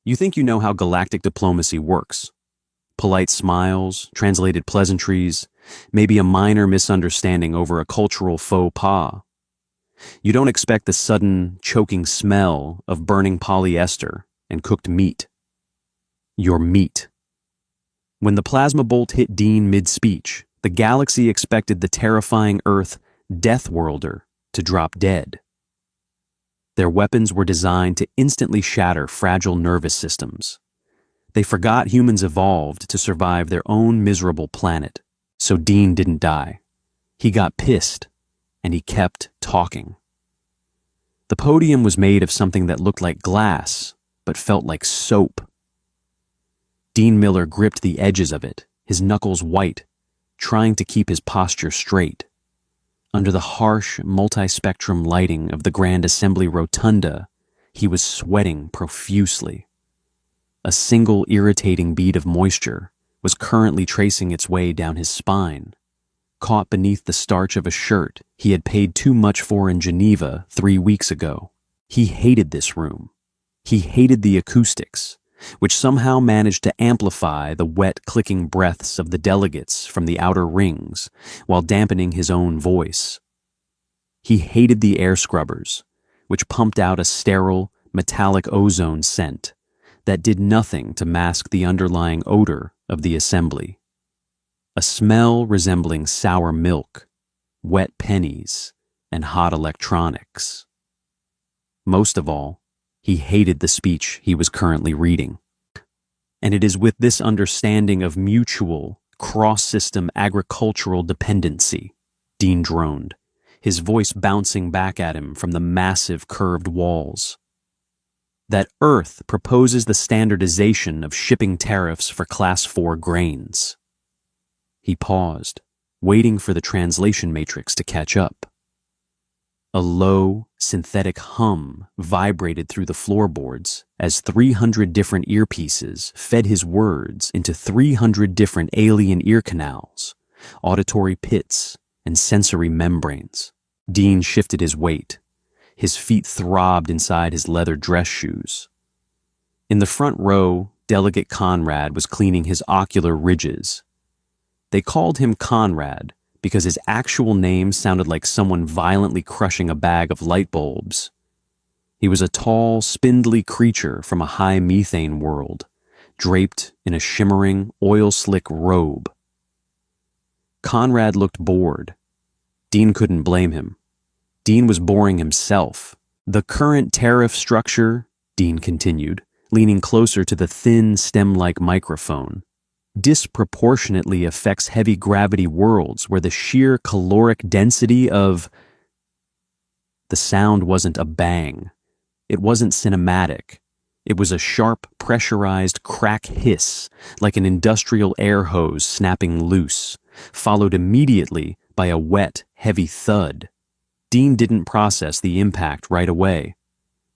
You think you know how galactic diplomacy works. Polite smiles, translated pleasantries, maybe a minor misunderstanding over a cultural faux pas. You don't expect the sudden, choking smell of burning polyester and cooked meat. Your meat. When the plasma bolt hit Dean mid-speech, the galaxy expected the terrifying Earth Deathworlder to drop dead. Their weapons were designed to instantly shatter fragile nervous systems. They forgot humans evolved to survive their own miserable planet, so Dean didn't die. He got pissed, and he kept talking. The podium was made of something that looked like glass, but felt like soap. Dean Miller gripped the edges of it, his knuckles white, trying to keep his posture straight. Under the harsh, multi-spectrum lighting of the Grand Assembly Rotunda, he was sweating profusely. A single irritating bead of moisture was currently tracing its way down his spine, caught beneath the starch of a shirt he had paid too much for in Geneva 3 weeks ago. He hated this room. He hated the acoustics, which somehow managed to amplify the wet, clicking breaths of the delegates from the outer rings while dampening his own voice. He hated the air scrubbers, which pumped out a sterile, metallic ozone scent that did nothing to mask the underlying odor of the assembly. A smell resembling sour milk, wet pennies, and hot electronics. Most of all, he hated the speech he was currently reading. And it is with this understanding of mutual, cross-system agricultural dependency, Dean droned, his voice bouncing back at him from the massive curved walls, that Earth proposes the standardization of shipping tariffs for Class 4 grains. He paused, waiting for the translation matrix to catch up. A low, synthetic hum vibrated through the floorboards as 300 different earpieces fed his words into 300 different alien ear canals, auditory pits, and sensory membranes. Dean shifted his weight. His feet throbbed inside his leather dress shoes. In the front row, Delegate Conrad was cleaning his ocular ridges. They called him Conrad because his actual name sounded like someone violently crushing a bag of light bulbs. He was a tall, spindly creature from a high methane world, draped in a shimmering, oil-slick robe. Conrad looked bored. Dean couldn't blame him. Dean was boring himself. The current tariff structure, Dean continued, leaning closer to the thin, stem-like microphone, disproportionately affects heavy gravity worlds where the sheer caloric density of... The sound wasn't a bang. It wasn't cinematic. It was a sharp, pressurized crack hiss, like an industrial air hose snapping loose, followed immediately by a wet, heavy thud. Dean didn't process the impact right away.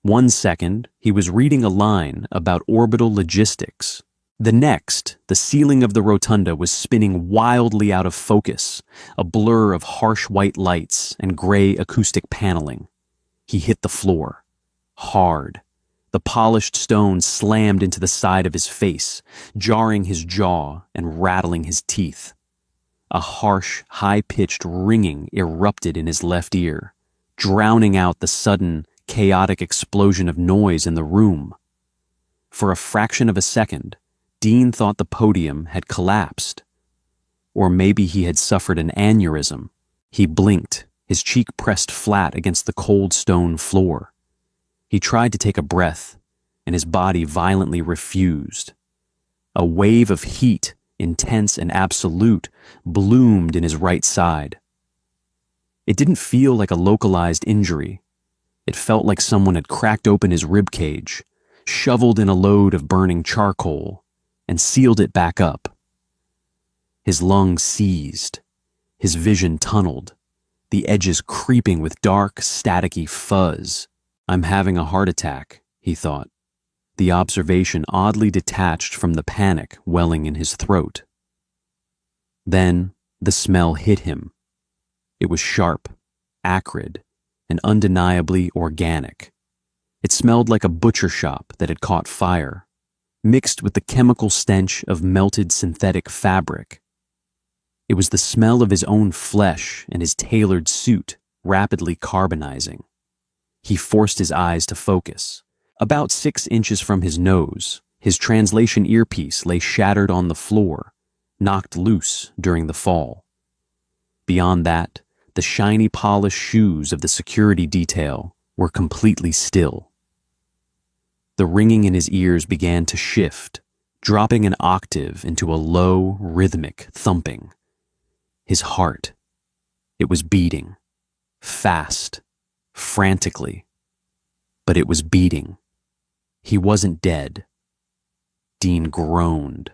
1 second, he was reading a line about orbital logistics. The next, the ceiling of the rotunda was spinning wildly out of focus, a blur of harsh white lights and gray acoustic paneling. He hit the floor. Hard. The polished stone slammed into the side of his face, jarring his jaw and rattling his teeth. A harsh, high-pitched ringing erupted in his left ear, drowning out the sudden, chaotic explosion of noise in the room. For a fraction of a second, Dean thought the podium had collapsed. Or maybe he had suffered an aneurysm. He blinked, his cheek pressed flat against the cold stone floor. He tried to take a breath, and his body violently refused. A wave of heat, intense and absolute, bloomed in his right side. It didn't feel like a localized injury. It felt like someone had cracked open his ribcage, shoveled in a load of burning charcoal, and sealed it back up. His lungs seized, his vision tunneled, the edges creeping with dark, staticky fuzz. I'm having a heart attack, he thought, the observation oddly detached from the panic welling in his throat. Then the smell hit him. It was sharp, acrid, and undeniably organic. It smelled like a butcher shop that had caught fire. mixed with the chemical stench of melted synthetic fabric. It was the smell of his own flesh and his tailored suit rapidly carbonizing. He forced his eyes to focus. About 6 inches from his nose, his translation earpiece lay shattered on the floor, knocked loose during the fall. Beyond that, the shiny polished shoes of the security detail were completely still. The ringing in his ears began to shift, dropping an octave into a low, rhythmic thumping. His heart, it was beating, fast, frantically, but it was beating. He wasn't dead. Dean groaned,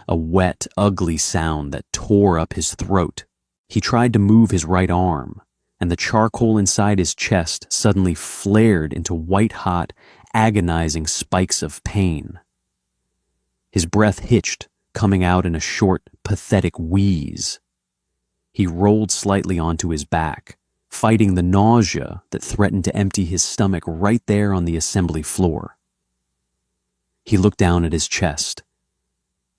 a wet, ugly sound that tore up his throat. He tried to move his right arm, and the charcoal inside his chest suddenly flared into white-hot, agonizing spikes of pain. His breath hitched, coming out in a short, pathetic wheeze. He rolled slightly onto his back, fighting the nausea that threatened to empty his stomach right there on the assembly floor. He looked down at his chest.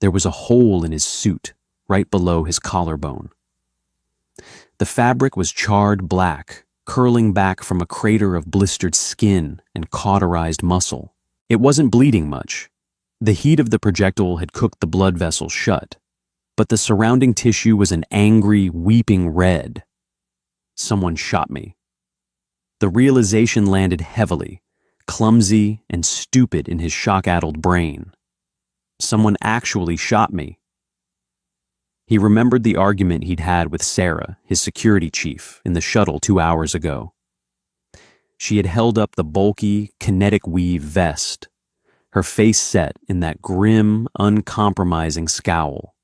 There was a hole in his suit, right below his collarbone. The fabric was charred black, curling back from a crater of blistered skin and cauterized muscle. It wasn't bleeding much. The heat of the projectile had cooked the blood vessel shut, but the surrounding tissue was an angry, weeping red. Someone shot me. The realization landed heavily, clumsy and stupid in his shock-addled brain. Someone actually shot me. He remembered the argument he'd had with Sarah, his security chief, in the shuttle 2 hours ago. She had held up the bulky, kinetic weave vest, her face set in that grim, uncompromising scowl.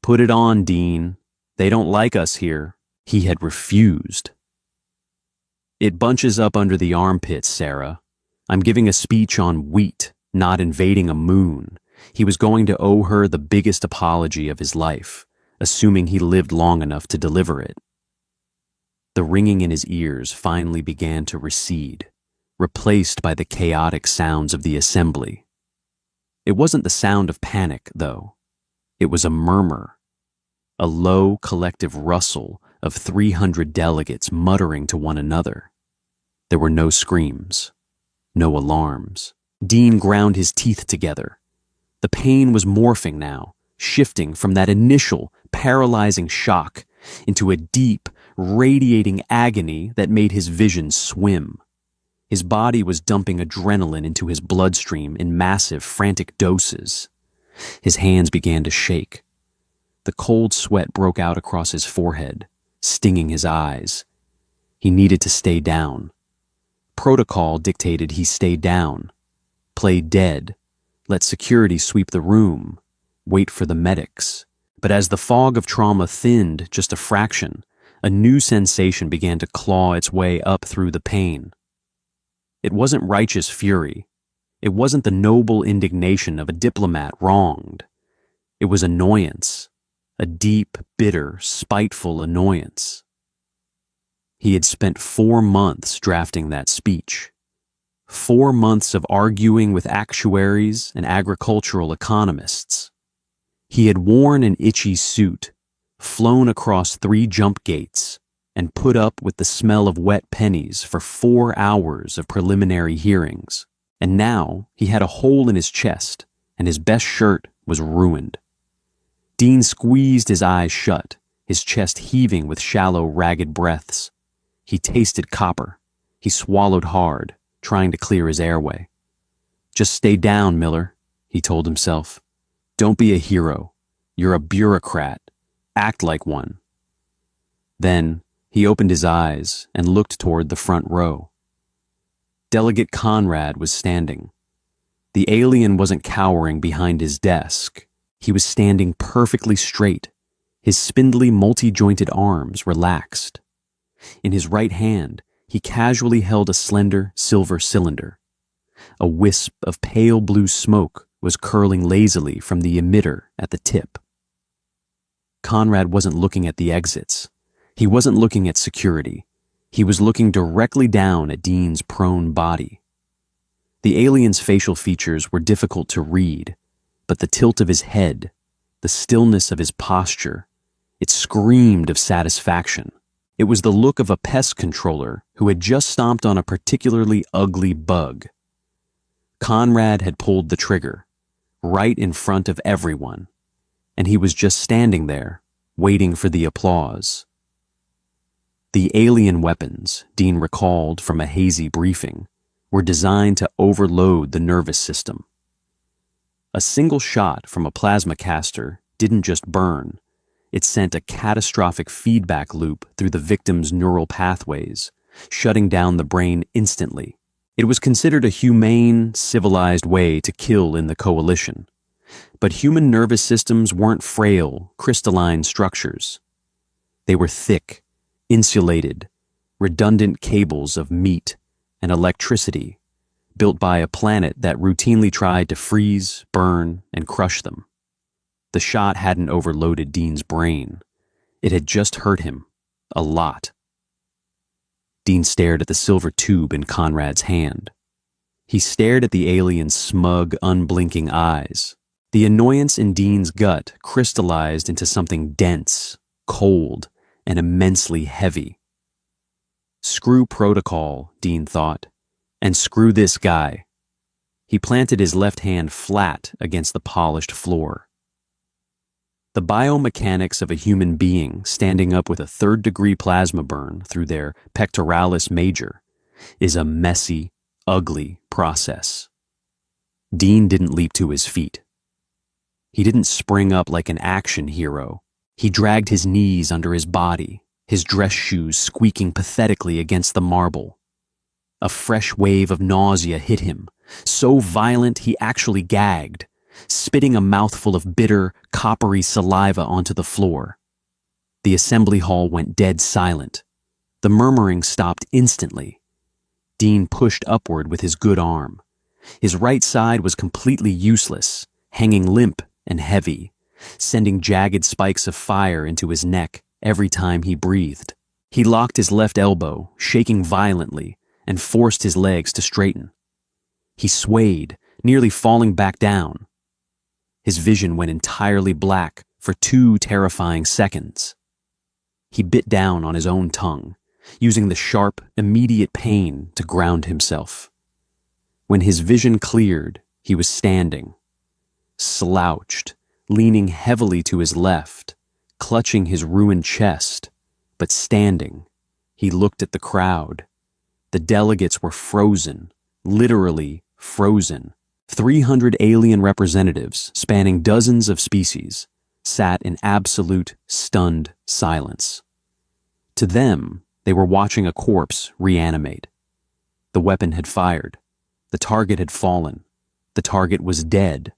"Put it on, Dean. They don't like us here." He had refused. "It bunches up under the armpits, Sarah. I'm giving a speech on wheat, not invading a moon." He was going to owe her the biggest apology of his life, assuming he lived long enough to deliver it. The ringing in his ears finally began to recede, replaced by the chaotic sounds of the assembly. It wasn't the sound of panic, though. It was a murmur, a low collective rustle of 300 delegates muttering to one another. There were no screams, no alarms. Dean ground his teeth together. The pain was morphing now, shifting from that initial, paralyzing shock into a deep, radiating agony that made his vision swim. His body was dumping adrenaline into his bloodstream in massive, frantic doses. His hands began to shake. The cold sweat broke out across his forehead, stinging his eyes. He needed to stay down. Protocol dictated he stay down, play dead, let security sweep the room, wait for the medics. But as the fog of trauma thinned just a fraction, a new sensation began to claw its way up through the pain. It wasn't righteous fury. It wasn't the noble indignation of a diplomat wronged. It was annoyance, a deep, bitter, spiteful annoyance. He had spent 4 months drafting that speech. 4 months of arguing with actuaries and agricultural economists. He had worn an itchy suit, flown across 3 jump gates, and put up with the smell of wet pennies for 4 hours of preliminary hearings. And now he had a hole in his chest, and his best shirt was ruined. Dean squeezed his eyes shut, his chest heaving with shallow, ragged breaths. He tasted copper. He swallowed hard, trying to clear his airway. "Just stay down, Miller," he told himself. "Don't be a hero. You're a bureaucrat. Act like one." Then he opened his eyes and looked toward the front row. Delegate Conrad was standing. The alien wasn't cowering behind his desk. He was standing perfectly straight, his spindly, multi-jointed arms relaxed. In his right hand, he casually held a slender silver cylinder. A wisp of pale blue smoke was curling lazily from the emitter at the tip. Conrad wasn't looking at the exits. He wasn't looking at security. He was looking directly down at Dean's prone body. The alien's facial features were difficult to read, but the tilt of his head, the stillness of his posture, it screamed of satisfaction. It was the look of a pest controller who had just stomped on a particularly ugly bug. Conrad had pulled the trigger, right in front of everyone, and he was just standing there, waiting for the applause. The alien weapons, Dean recalled from a hazy briefing, were designed to overload the nervous system. A single shot from a plasma caster didn't just burn, it sent a catastrophic feedback loop through the victim's neural pathways, shutting down the brain instantly. It was considered a humane, civilized way to kill in the coalition. But human nervous systems weren't frail, crystalline structures. They were thick, insulated, redundant cables of meat and electricity, built by a planet that routinely tried to freeze, burn, and crush them. The shot hadn't overloaded Dean's brain. It had just hurt him, a lot. Dean stared at the silver tube in Conrad's hand. He stared at the alien's smug, unblinking eyes. The annoyance in Dean's gut crystallized into something dense, cold, and immensely heavy. Screw protocol, Dean thought, and screw this guy. He planted his left hand flat against the polished floor. The biomechanics of a human being standing up with a third-degree plasma burn through their pectoralis major is a messy, ugly process. Dean didn't leap to his feet. He didn't spring up like an action hero. He dragged his knees under his body, his dress shoes squeaking pathetically against the marble. A fresh wave of nausea hit him, so violent he actually gagged, spitting a mouthful of bitter, coppery saliva onto the floor. The assembly hall went dead silent. The murmuring stopped instantly. Dean pushed upward with his good arm. His right side was completely useless, hanging limp and heavy, sending jagged spikes of fire into his neck every time he breathed. He locked his left elbow, shaking violently, and forced his legs to straighten. He swayed, nearly falling back down. His vision went entirely black for 2 terrifying seconds. He bit down on his own tongue, using the sharp, immediate pain to ground himself. When his vision cleared, he was standing, slouched, leaning heavily to his left, clutching his ruined chest, but standing. He looked at the crowd. The delegates were frozen, literally frozen. 300 alien representatives, spanning dozens of species, sat in absolute, stunned silence. To them, they were watching a corpse reanimate. The weapon had fired. The target had fallen. The target was dead.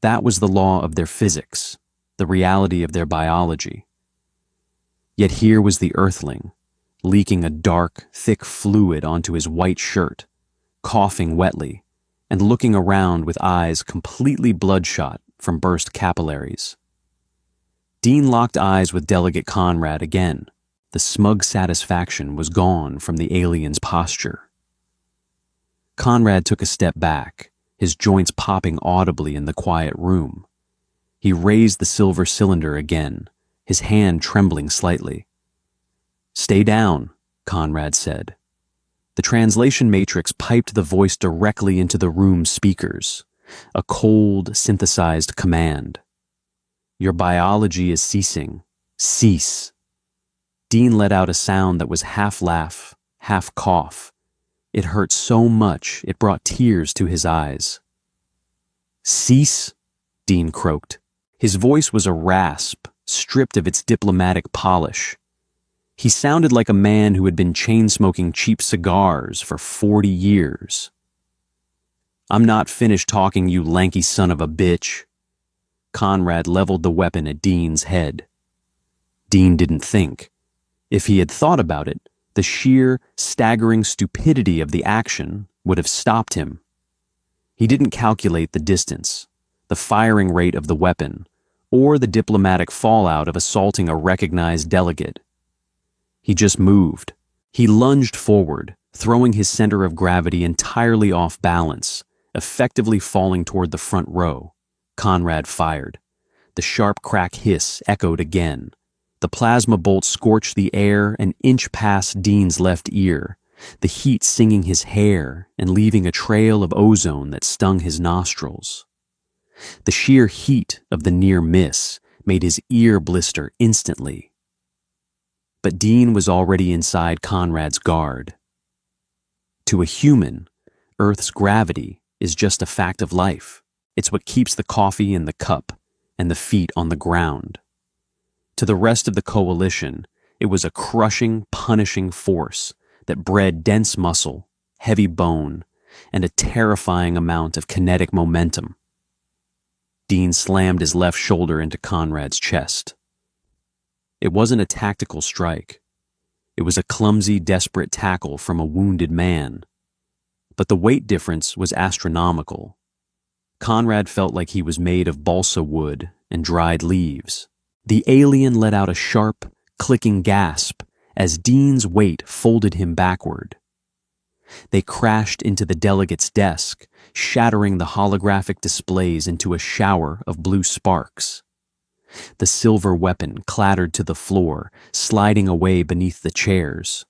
That was the law of their physics, the reality of their biology. Yet here was the Earthling, leaking a dark, thick fluid onto his white shirt, coughing wetly, and looking around with eyes completely bloodshot from burst capillaries. Dean locked eyes with Delegate Conrad again. The smug satisfaction was gone from the alien's posture. Conrad took a step back, his joints popping audibly in the quiet room. He raised the silver cylinder again, his hand trembling slightly. "Stay down," Conrad said. The translation matrix piped the voice directly into the room's speakers, a cold, synthesized command. "Your biology is ceasing. Cease." Dean let out a sound that was half laugh, half cough. It hurt so much it brought tears to his eyes. "Cease?" Dean croaked. His voice was a rasp, stripped of its diplomatic polish. He sounded like a man who had been chain-smoking cheap cigars for 40 years. "I'm not finished talking, you lanky son of a bitch." Conrad leveled the weapon at Dean's head. Dean didn't think. If he had thought about it, the sheer, staggering stupidity of the action would have stopped him. He didn't calculate the distance, the firing rate of the weapon, or the diplomatic fallout of assaulting a recognized delegate. He just moved. He lunged forward, throwing his center of gravity entirely off balance, effectively falling toward the front row. Conrad fired. The sharp crack hiss echoed again. The plasma bolt scorched the air an inch past Dean's left ear, the heat singing his hair and leaving a trail of ozone that stung his nostrils. The sheer heat of the near miss made his ear blister instantly. But Dean was already inside Conrad's guard. To a human, Earth's gravity is just a fact of life. It's what keeps the coffee in the cup and the feet on the ground. To the rest of the coalition, it was a crushing, punishing force that bred dense muscle, heavy bone, and a terrifying amount of kinetic momentum. Dean slammed his left shoulder into Conrad's chest. It wasn't a tactical strike. It was a clumsy, desperate tackle from a wounded man. But the weight difference was astronomical. Conrad felt like he was made of balsa wood and dried leaves. The alien let out a sharp, clicking gasp as Dean's weight folded him backward. They crashed into the delegate's desk, shattering the holographic displays into a shower of blue sparks. The silver weapon clattered to the floor, sliding away beneath the chairs.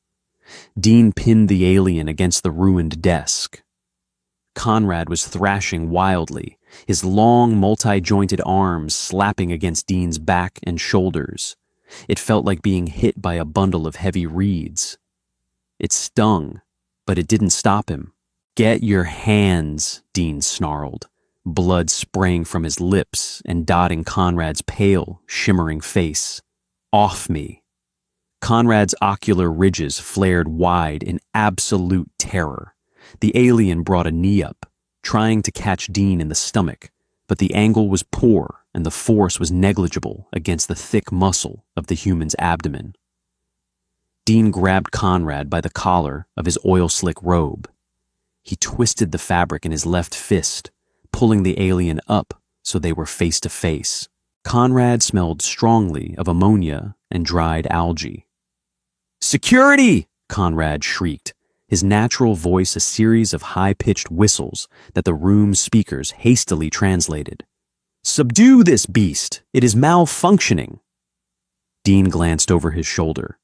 Dean pinned the alien against the ruined desk. Conrad was thrashing wildly, his long, multi-jointed arms slapping against Dean's back and shoulders. It felt like being hit by a bundle of heavy reeds. It stung, but it didn't stop him. "Get your hands," Dean snarled, blood spraying from his lips and dotting Conrad's pale, shimmering face. "Off me." Conrad's ocular ridges flared wide in absolute terror. The alien brought a knee up, trying to catch Dean in the stomach, but the angle was poor and the force was negligible against the thick muscle of the human's abdomen. Dean grabbed Conrad by the collar of his oil-slick robe. He twisted the fabric in his left fist, pulling the alien up so they were face to face. Conrad smelled strongly of ammonia and dried algae. "Security!" Conrad shrieked, his natural voice a series of high-pitched whistles that the room's speakers hastily translated. "Subdue this beast! It is malfunctioning!" Dean glanced over his shoulder.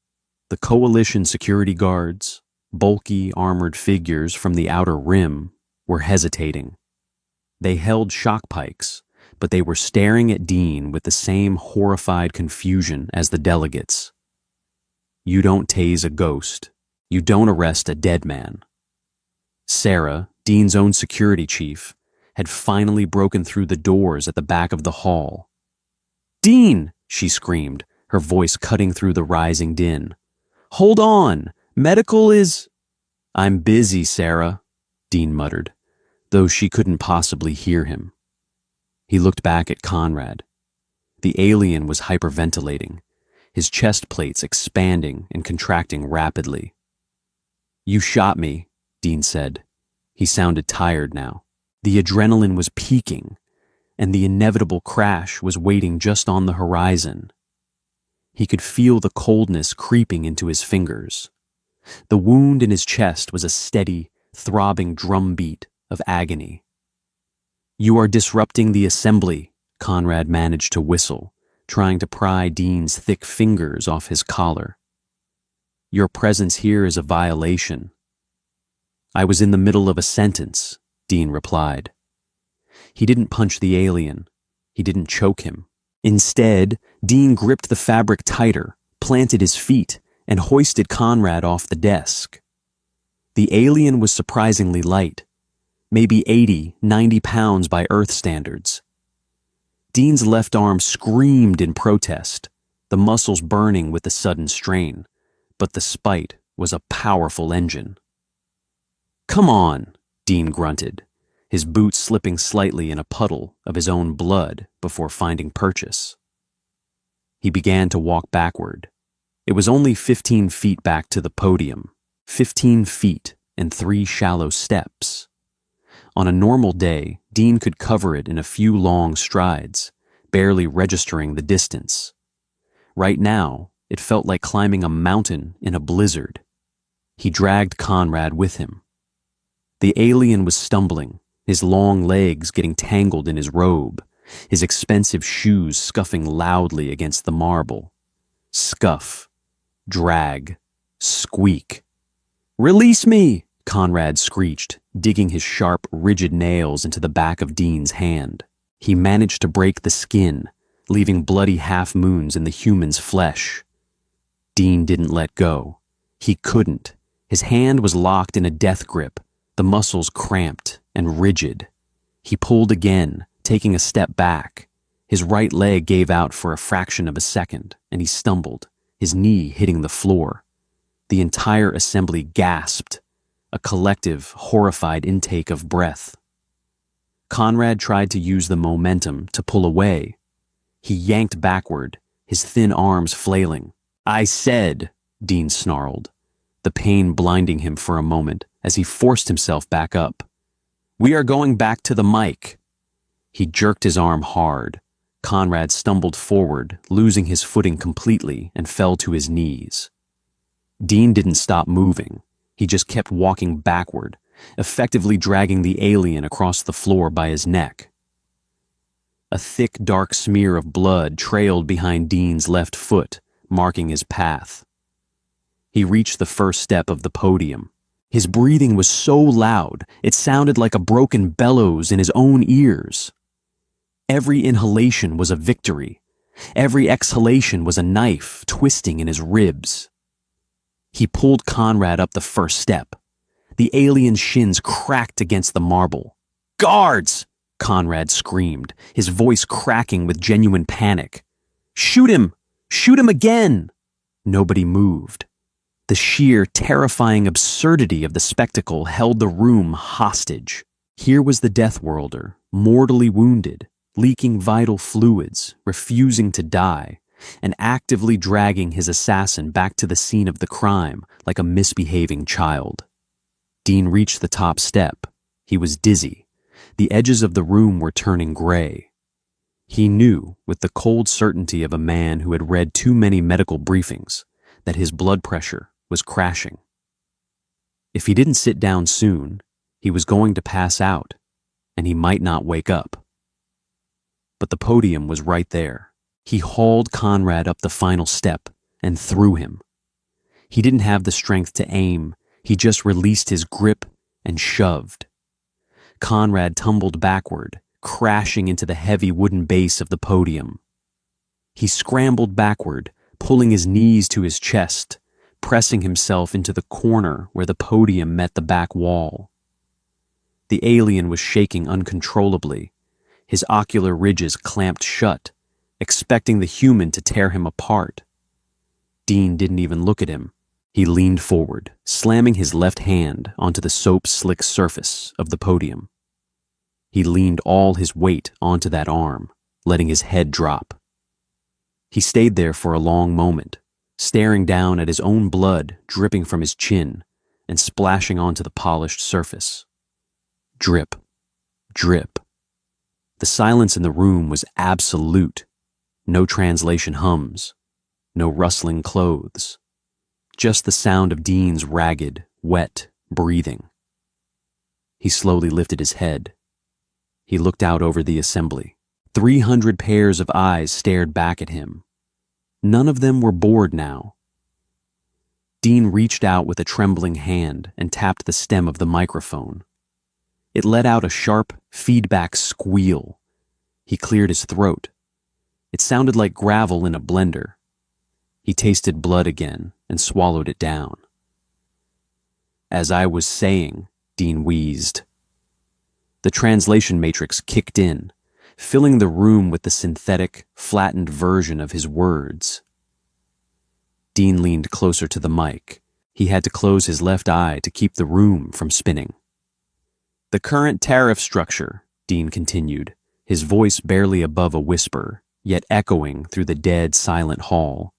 The coalition security guards, bulky, armored figures from the outer rim, were hesitating. They held shock pikes, but they were staring at Dean with the same horrified confusion as the delegates. You don't tase a ghost. You don't arrest a dead man. Sarah, Dean's own security chief, had finally broken through the doors at the back of the hall. "Dean!" she screamed, her voice cutting through the rising din. "Hold on! Medical is—" "I'm busy, Sarah," Dean muttered, though she couldn't possibly hear him. He looked back at Conrad. The alien was hyperventilating, his chest plates expanding and contracting rapidly. "You shot me," Dean said. He sounded tired now. The adrenaline was peaking, and the inevitable crash was waiting just on the horizon. He could feel the coldness creeping into his fingers. The wound in his chest was a steady, throbbing drumbeat of agony. "You are disrupting the assembly," Conrad managed to whistle, trying to pry Dean's thick fingers off his collar. "Your presence here is a violation." "I was in the middle of a sentence," Dean replied. He didn't punch the alien. He didn't choke him. Instead, Dean gripped the fabric tighter, planted his feet, and hoisted Conrad off the desk. The alien was surprisingly light, maybe 80, 90 pounds by Earth standards. Dean's left arm screamed in protest, the muscles burning with the sudden strain, but the spite was a powerful engine. "Come on," Dean grunted, his boots slipping slightly in a puddle of his own blood before finding purchase. He began to walk backward. It was only 15 feet back to the podium, 15 feet and 3 shallow steps. On a normal day, Dean could cover it in a few long strides, barely registering the distance. Right now, it felt like climbing a mountain in a blizzard. He dragged Conrad with him. The alien was stumbling, his long legs getting tangled in his robe, his expensive shoes scuffing loudly against the marble. Scuff, drag, squeak. "Release me!" Conrad screeched, digging his sharp, rigid nails into the back of Dean's hand. He managed to break the skin, leaving bloody half-moons in the human's flesh. Dean didn't let go. He couldn't. His hand was locked in a death grip, the muscles cramped and rigid. He pulled again, taking a step back. His right leg gave out for a fraction of a second, and he stumbled, his knee hitting the floor. The entire assembly gasped, a collective, horrified intake of breath. Conrad tried to use the momentum to pull away. He yanked backward, his thin arms flailing. "I said," Dean snarled, the pain blinding him for a moment as he forced himself back up. "We are going back to the mic." He jerked his arm hard. Conrad stumbled forward, losing his footing completely, and fell to his knees. Dean didn't stop moving. He just kept walking backward, effectively dragging the alien across the floor by his neck. A thick, dark smear of blood trailed behind Dean's left foot, marking his path. He reached the first step of the podium. His breathing was so loud, it sounded like a broken bellows in his own ears. Every inhalation was a victory. Every exhalation was a knife twisting in his ribs. He pulled Conrad up the first step. The alien's shins cracked against the marble. "Guards!" Conrad screamed, his voice cracking with genuine panic. "Shoot him! Shoot him again!" Nobody moved. The sheer, terrifying absurdity of the spectacle held the room hostage. Here was the Deathworlder, mortally wounded, leaking vital fluids, refusing to die, and actively dragging his assassin back to the scene of the crime like a misbehaving child. Dean reached the top step. He was dizzy. The edges of the room were turning gray. He knew, with the cold certainty of a man who had read too many medical briefings, that his blood pressure was crashing. If he didn't sit down soon, he was going to pass out, and he might not wake up. But the podium was right there. He hauled Conrad up the final step and threw him. He didn't have the strength to aim. He just released his grip and shoved. Conrad tumbled backward, crashing into the heavy wooden base of the podium. He scrambled backward, pulling his knees to his chest, pressing himself into the corner where the podium met the back wall. The alien was shaking uncontrollably, his ocular ridges clamped shut, expecting the human to tear him apart. Dean didn't even look at him. He leaned forward, slamming his left hand onto the soap-slick surface of the podium. He leaned all his weight onto that arm, letting his head drop. He stayed there for a long moment, staring down at his own blood dripping from his chin and splashing onto the polished surface. Drip, drip. The silence in the room was absolute. No translation hums, no rustling clothes. Just the sound of Dean's ragged, wet breathing. He slowly lifted his head. He looked out over the assembly. 300 pairs of eyes stared back at him. None of them were bored now. Dean reached out with a trembling hand and tapped the stem of the microphone. It let out a sharp, feedback squeal. He cleared his throat. It sounded like gravel in a blender. He tasted blood again and swallowed it down. "As I was saying," Dean wheezed. The translation matrix kicked in, filling the room with the synthetic, flattened version of his words. Dean leaned closer to the mic. He had to close his left eye to keep the room from spinning. "The current tariff structure," Dean continued, his voice barely above a whisper, yet echoing through the dead, silent hall,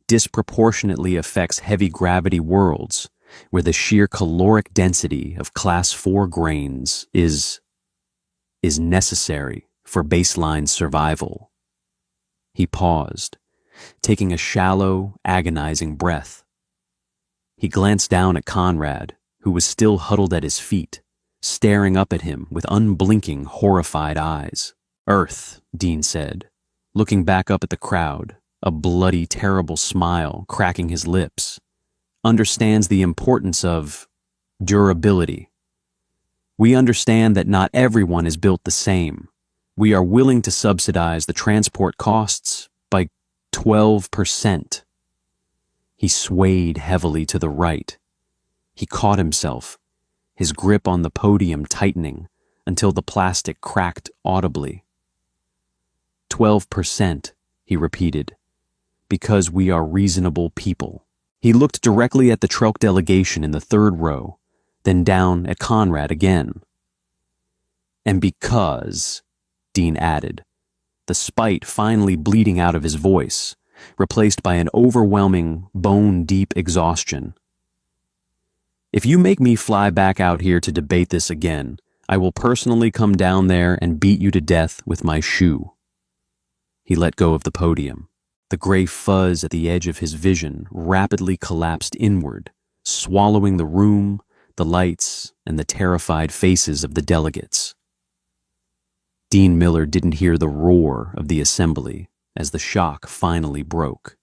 disproportionately affects heavy gravity worlds where the sheer caloric density of Class 4 grains is necessary for baseline survival. He paused, taking a shallow, agonizing breath. He glanced down at Conrad, who was still huddled at his feet, staring up at him with unblinking, horrified eyes. "Earth," Dean said, looking back up at the crowd, a bloody, terrible smile cracking his lips, "understands the importance of durability. We understand that not everyone is built the same. We are willing to subsidize the transport costs by 12%. He swayed heavily to the right. He caught himself, his grip on the podium tightening until the plastic cracked audibly. 12%, he repeated, because we are reasonable people. He looked directly at the Trelk delegation in the third row, then down at Conrad again. And because, Dean added, the spite finally bleeding out of his voice, replaced by an overwhelming, bone-deep exhaustion. If you make me fly back out here to debate this again, I will personally come down there and beat you to death with my shoe. He let go of the podium. The gray fuzz at the edge of his vision rapidly collapsed inward, swallowing the room, the lights, and the terrified faces of the delegates. Dean Miller didn't hear the roar of the assembly as the shock finally broke.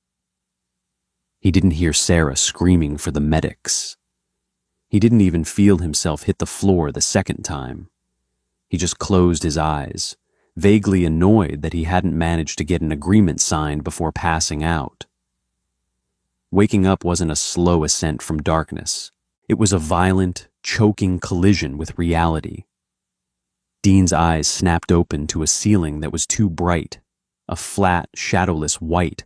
He didn't hear Sarah screaming for the medics. He didn't even feel himself hit the floor the second time. He just closed his eyes, vaguely annoyed that he hadn't managed to get an agreement signed before passing out. Waking up wasn't a slow ascent from darkness. It was a violent, choking collision with reality. Dean's eyes snapped open to a ceiling that was too bright, a flat, shadowless white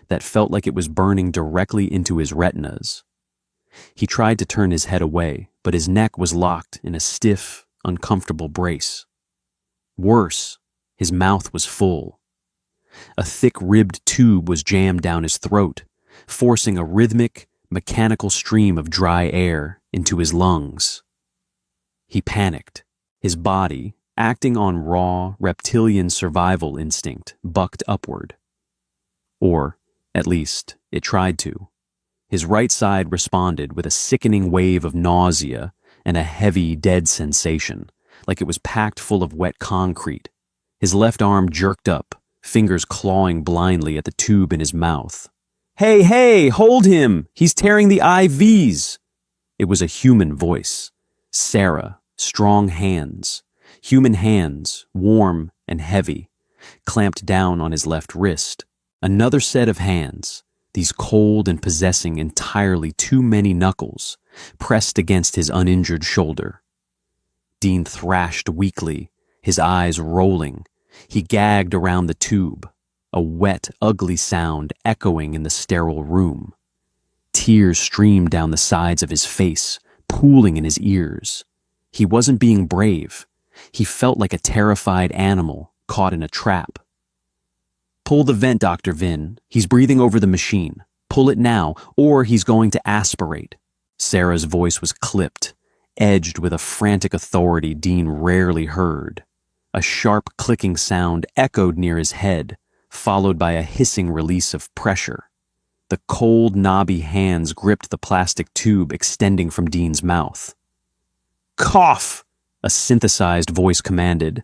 that felt like it was burning directly into his retinas. He tried to turn his head away, but his neck was locked in a stiff, uncomfortable brace. Worse, his mouth was full. A thick-ribbed tube was jammed down his throat, forcing a rhythmic, mechanical stream of dry air into his lungs. He panicked. His body, acting on raw, reptilian survival instinct, bucked upward. Or, at least, it tried to. His right side responded with a sickening wave of nausea and a heavy, dead sensation, like it was packed full of wet concrete. His left arm jerked up, fingers clawing blindly at the tube in his mouth. "Hey, hey, hold him! He's tearing the IVs!" It was a human voice. Sarah, strong hands, human hands, warm and heavy, clamped down on his left wrist. Another set of hands, these cold and possessing entirely too many knuckles, pressed against his uninjured shoulder. Dean thrashed weakly, his eyes rolling. He gagged around the tube, a wet, ugly sound echoing in the sterile room. Tears streamed down the sides of his face, pooling in his ears. He wasn't being brave. He felt like a terrified animal caught in a trap. "Pull the vent, Dr. Vin. He's breathing over the machine. Pull it now, or he's going to aspirate." Sarah's voice was clipped, edged with a frantic authority Dean rarely heard. A sharp clicking sound echoed near his head, followed by a hissing release of pressure. The cold, knobby hands gripped the plastic tube extending from Dean's mouth. "Cough!" a synthesized voice commanded.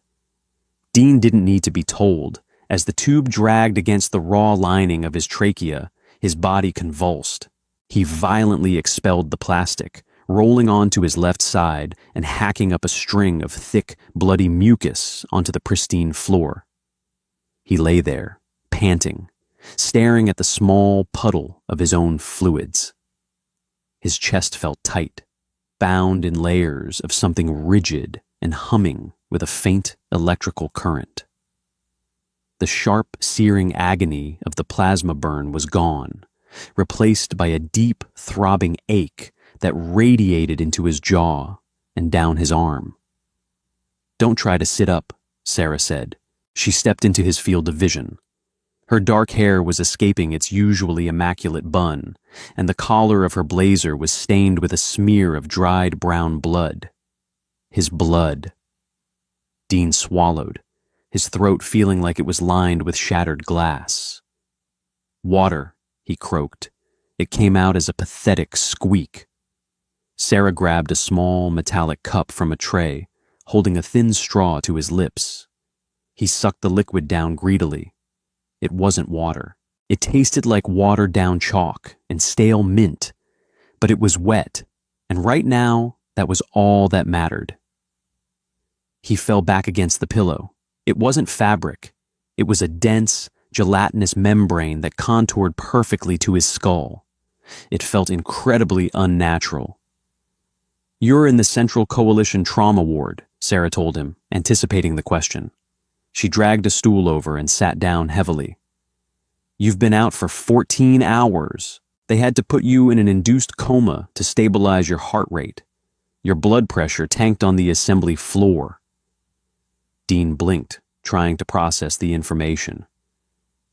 Dean didn't need to be told. As the tube dragged against the raw lining of his trachea, his body convulsed. He violently expelled the plastic, rolling onto his left side and hacking up a string of thick, bloody mucus onto the pristine floor. He lay there, panting, staring at the small puddle of his own fluids. His chest felt tight, bound in layers of something rigid and humming with a faint electrical current. The sharp, searing agony of the plasma burn was gone, replaced by a deep, throbbing ache that radiated into his jaw and down his arm. "Don't try to sit up," Sarah said. She stepped into his field of vision. Her dark hair was escaping its usually immaculate bun, and the collar of her blazer was stained with a smear of dried brown blood. His blood. Dean swallowed, his throat feeling like it was lined with shattered glass. "Water," he croaked, It came out as a pathetic squeak. Sarah grabbed a small metallic cup from a tray, holding a thin straw to his lips. He sucked the liquid down greedily. It wasn't water. It tasted like watered-down chalk and stale mint, but it was wet, and right now, that was all that mattered. He fell back against the pillow. It wasn't fabric. It was a dense, gelatinous membrane that contoured perfectly to his skull. It felt incredibly unnatural. "You're in the Central Coalition Trauma Ward," Sarah told him, anticipating the question. She dragged a stool over and sat down heavily. "You've been out for 14 hours. They had to put you in an induced coma to stabilize your heart rate. Your blood pressure tanked on the assembly floor." Dean blinked, trying to process the information.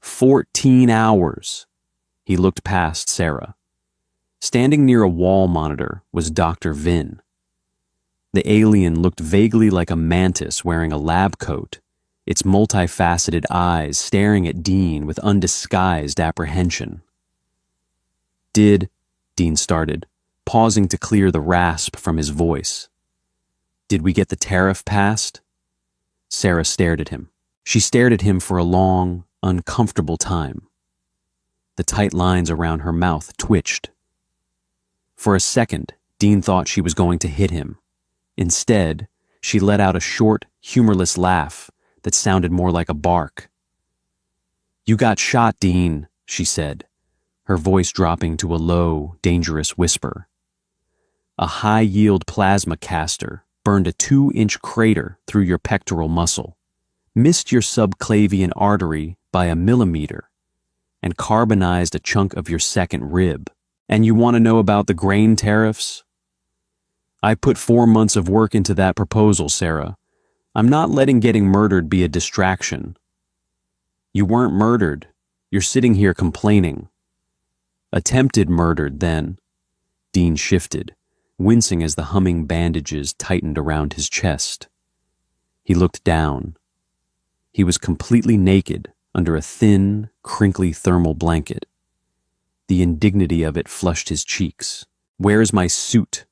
14 hours. He looked past Sarah. Standing near a wall monitor was Dr. Vin. The alien looked vaguely like a mantis wearing a lab coat, its multifaceted eyes staring at Dean with undisguised apprehension. Dean started, pausing to clear the rasp from his voice. "Did we get the tariff passed?" Sarah stared at him. She stared at him for a long, uncomfortable time. The tight lines around her mouth twitched. For a second, Dean thought she was going to hit him. Instead, she let out a short, humorless laugh that sounded more like a bark. "You got shot, Dean," she said, her voice dropping to a low, dangerous whisper. "A high-yield plasma caster burned a 2-inch crater through your pectoral muscle, missed your subclavian artery by a millimeter, and carbonized a chunk of your second rib. And you want to know about the grain tariffs? I put 4 months of work into that proposal, Sarah. I'm not letting getting murdered be a distraction." "You weren't murdered. You're sitting here complaining." "Attempted murdered, then." Dean shifted, wincing as the humming bandages tightened around his chest. He looked down. He was completely naked under a thin, crinkly thermal blanket. The indignity of it flushed his cheeks. "Where's my suit?"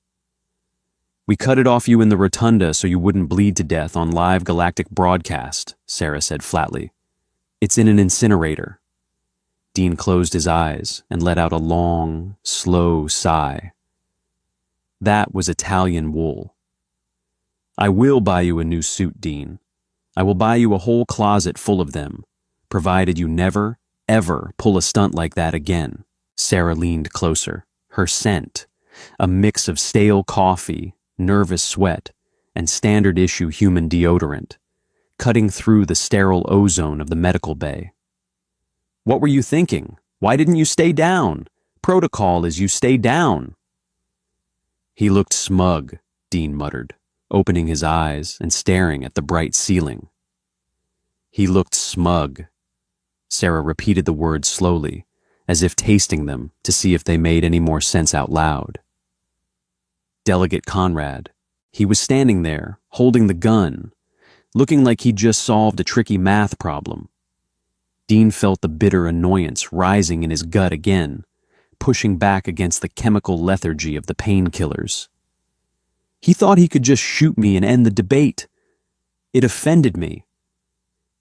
"We cut it off you in the rotunda so you wouldn't bleed to death on live galactic broadcast," Sarah said flatly. "It's in an incinerator." Dean closed his eyes and let out a long, slow sigh. That was Italian wool. "I will buy you a new suit, Dean. I will buy you a whole closet full of them, provided you never, ever pull a stunt like that again." Sarah leaned closer, her scent, a mix of stale coffee, nervous sweat, and standard-issue human deodorant, cutting through the sterile ozone of the medical bay. "What were you thinking? Why didn't you stay down? Protocol is you stay down." "He looked smug," Dean muttered, opening his eyes and staring at the bright ceiling. "He looked smug." Sarah repeated the words slowly, as if tasting them to see if they made any more sense out loud. Delegate Conrad. He was standing there, holding the gun, looking like he'd just solved a tricky math problem. Dean felt the bitter annoyance rising in his gut again, pushing back against the chemical lethargy of the painkillers. "He thought he could just shoot me and end the debate. It offended me."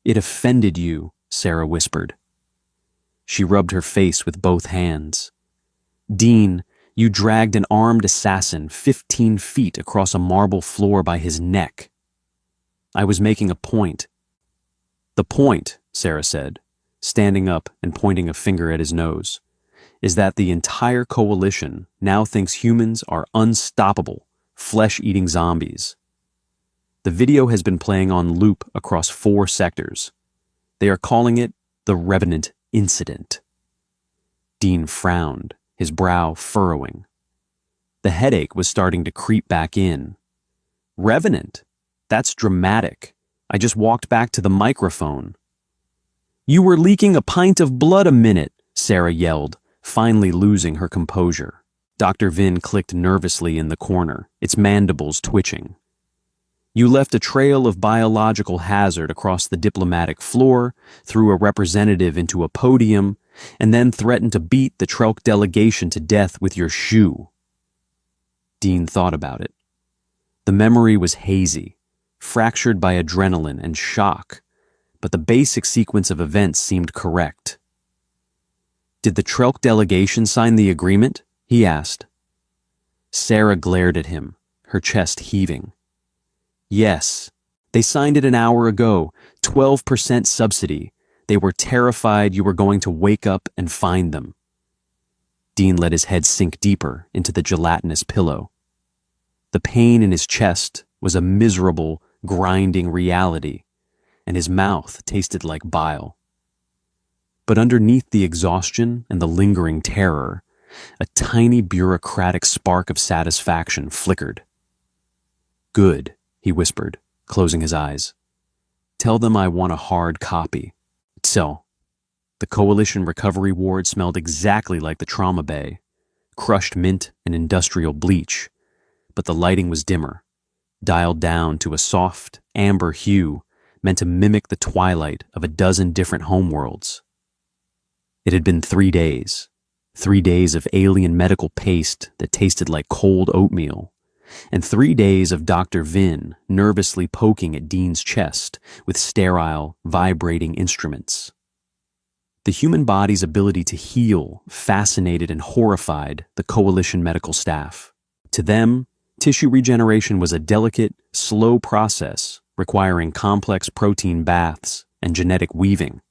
"It offended you," Sarah whispered. She rubbed her face with both hands. "Dean, you dragged an armed assassin 15 feet across a marble floor by his neck." "I was making a point." "The point," Sarah said, standing up and pointing a finger at his nose, "is that the entire coalition now thinks humans are unstoppable, flesh-eating zombies. The video has been playing on loop across 4 sectors. They are calling it the Revenant Incident." Dean frowned, his brow furrowing. The headache was starting to creep back in. "Revenant? That's dramatic. I just walked back to the microphone." "You were leaking a pint of blood a minute," Sarah yelled, finally losing her composure. Dr. Vin clicked nervously in the corner, its mandibles twitching. "You left a trail of biological hazard across the diplomatic floor, threw a representative into a podium, and then threatened to beat the Trelk delegation to death with your shoe. Dean thought about it. The memory was hazy, fractured by adrenaline and shock, but the basic sequence of events seemed correct. Did the Trelk delegation sign the agreement? He asked. Sarah glared at him, her chest heaving. Yes, they signed it an hour ago, 12% subsidy. They were terrified you were going to wake up and find them. Dean let his head sink deeper into the gelatinous pillow. The pain in his chest was a miserable, grinding reality, and his mouth tasted like bile. But underneath the exhaustion and the lingering terror, a tiny bureaucratic spark of satisfaction flickered. Good, he whispered, closing his eyes. Tell them I want a hard copy. So, the Coalition recovery ward smelled exactly like the trauma bay, crushed mint and industrial bleach, but the lighting was dimmer, dialed down to a soft, amber hue meant to mimic the twilight of a dozen different homeworlds. It had been 3 days, 3 days of alien medical paste that tasted like cold oatmeal, and 3 days of Dr. Vin nervously poking at Dean's chest with sterile, vibrating instruments. The human body's ability to heal fascinated and horrified the Coalition medical staff. To them, tissue regeneration was a delicate, slow process requiring complex protein baths and genetic weaving.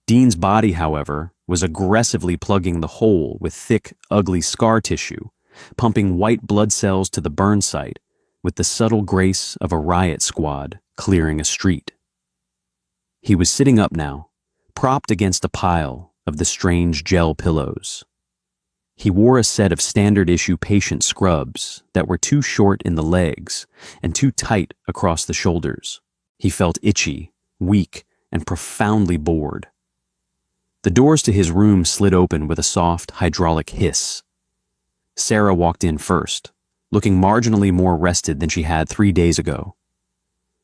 Dean's body, however, was aggressively plugging the hole with thick, ugly scar tissue, pumping white blood cells to the burn site with the subtle grace of a riot squad clearing a street. He was sitting up now, propped against a pile of the strange gel pillows. He wore a set of standard-issue patient scrubs that were too short in the legs and too tight across the shoulders. He felt itchy, weak, and profoundly bored. The doors to his room slid open with a soft, hydraulic hiss. Sarah walked in first, looking marginally more rested than she had 3 days ago.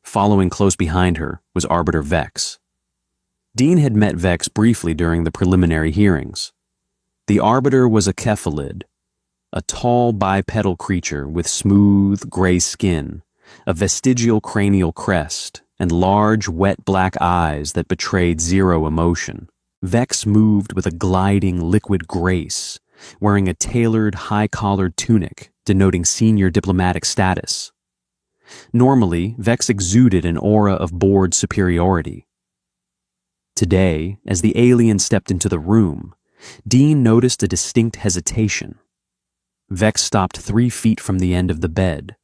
Following close behind her was Arbiter Vex. Dean had met Vex briefly during the preliminary hearings. The Arbiter was a cephalid, a tall bipedal creature with smooth, gray skin, a vestigial cranial crest, and large, wet black eyes that betrayed zero emotion. Vex moved with a gliding, liquid grace, wearing a tailored, high-collared tunic denoting senior diplomatic status. Normally, Vex exuded an aura of bored superiority. Today, as the alien stepped into the room, Dean noticed a distinct hesitation. Vex stopped 3 feet from the end of the bed,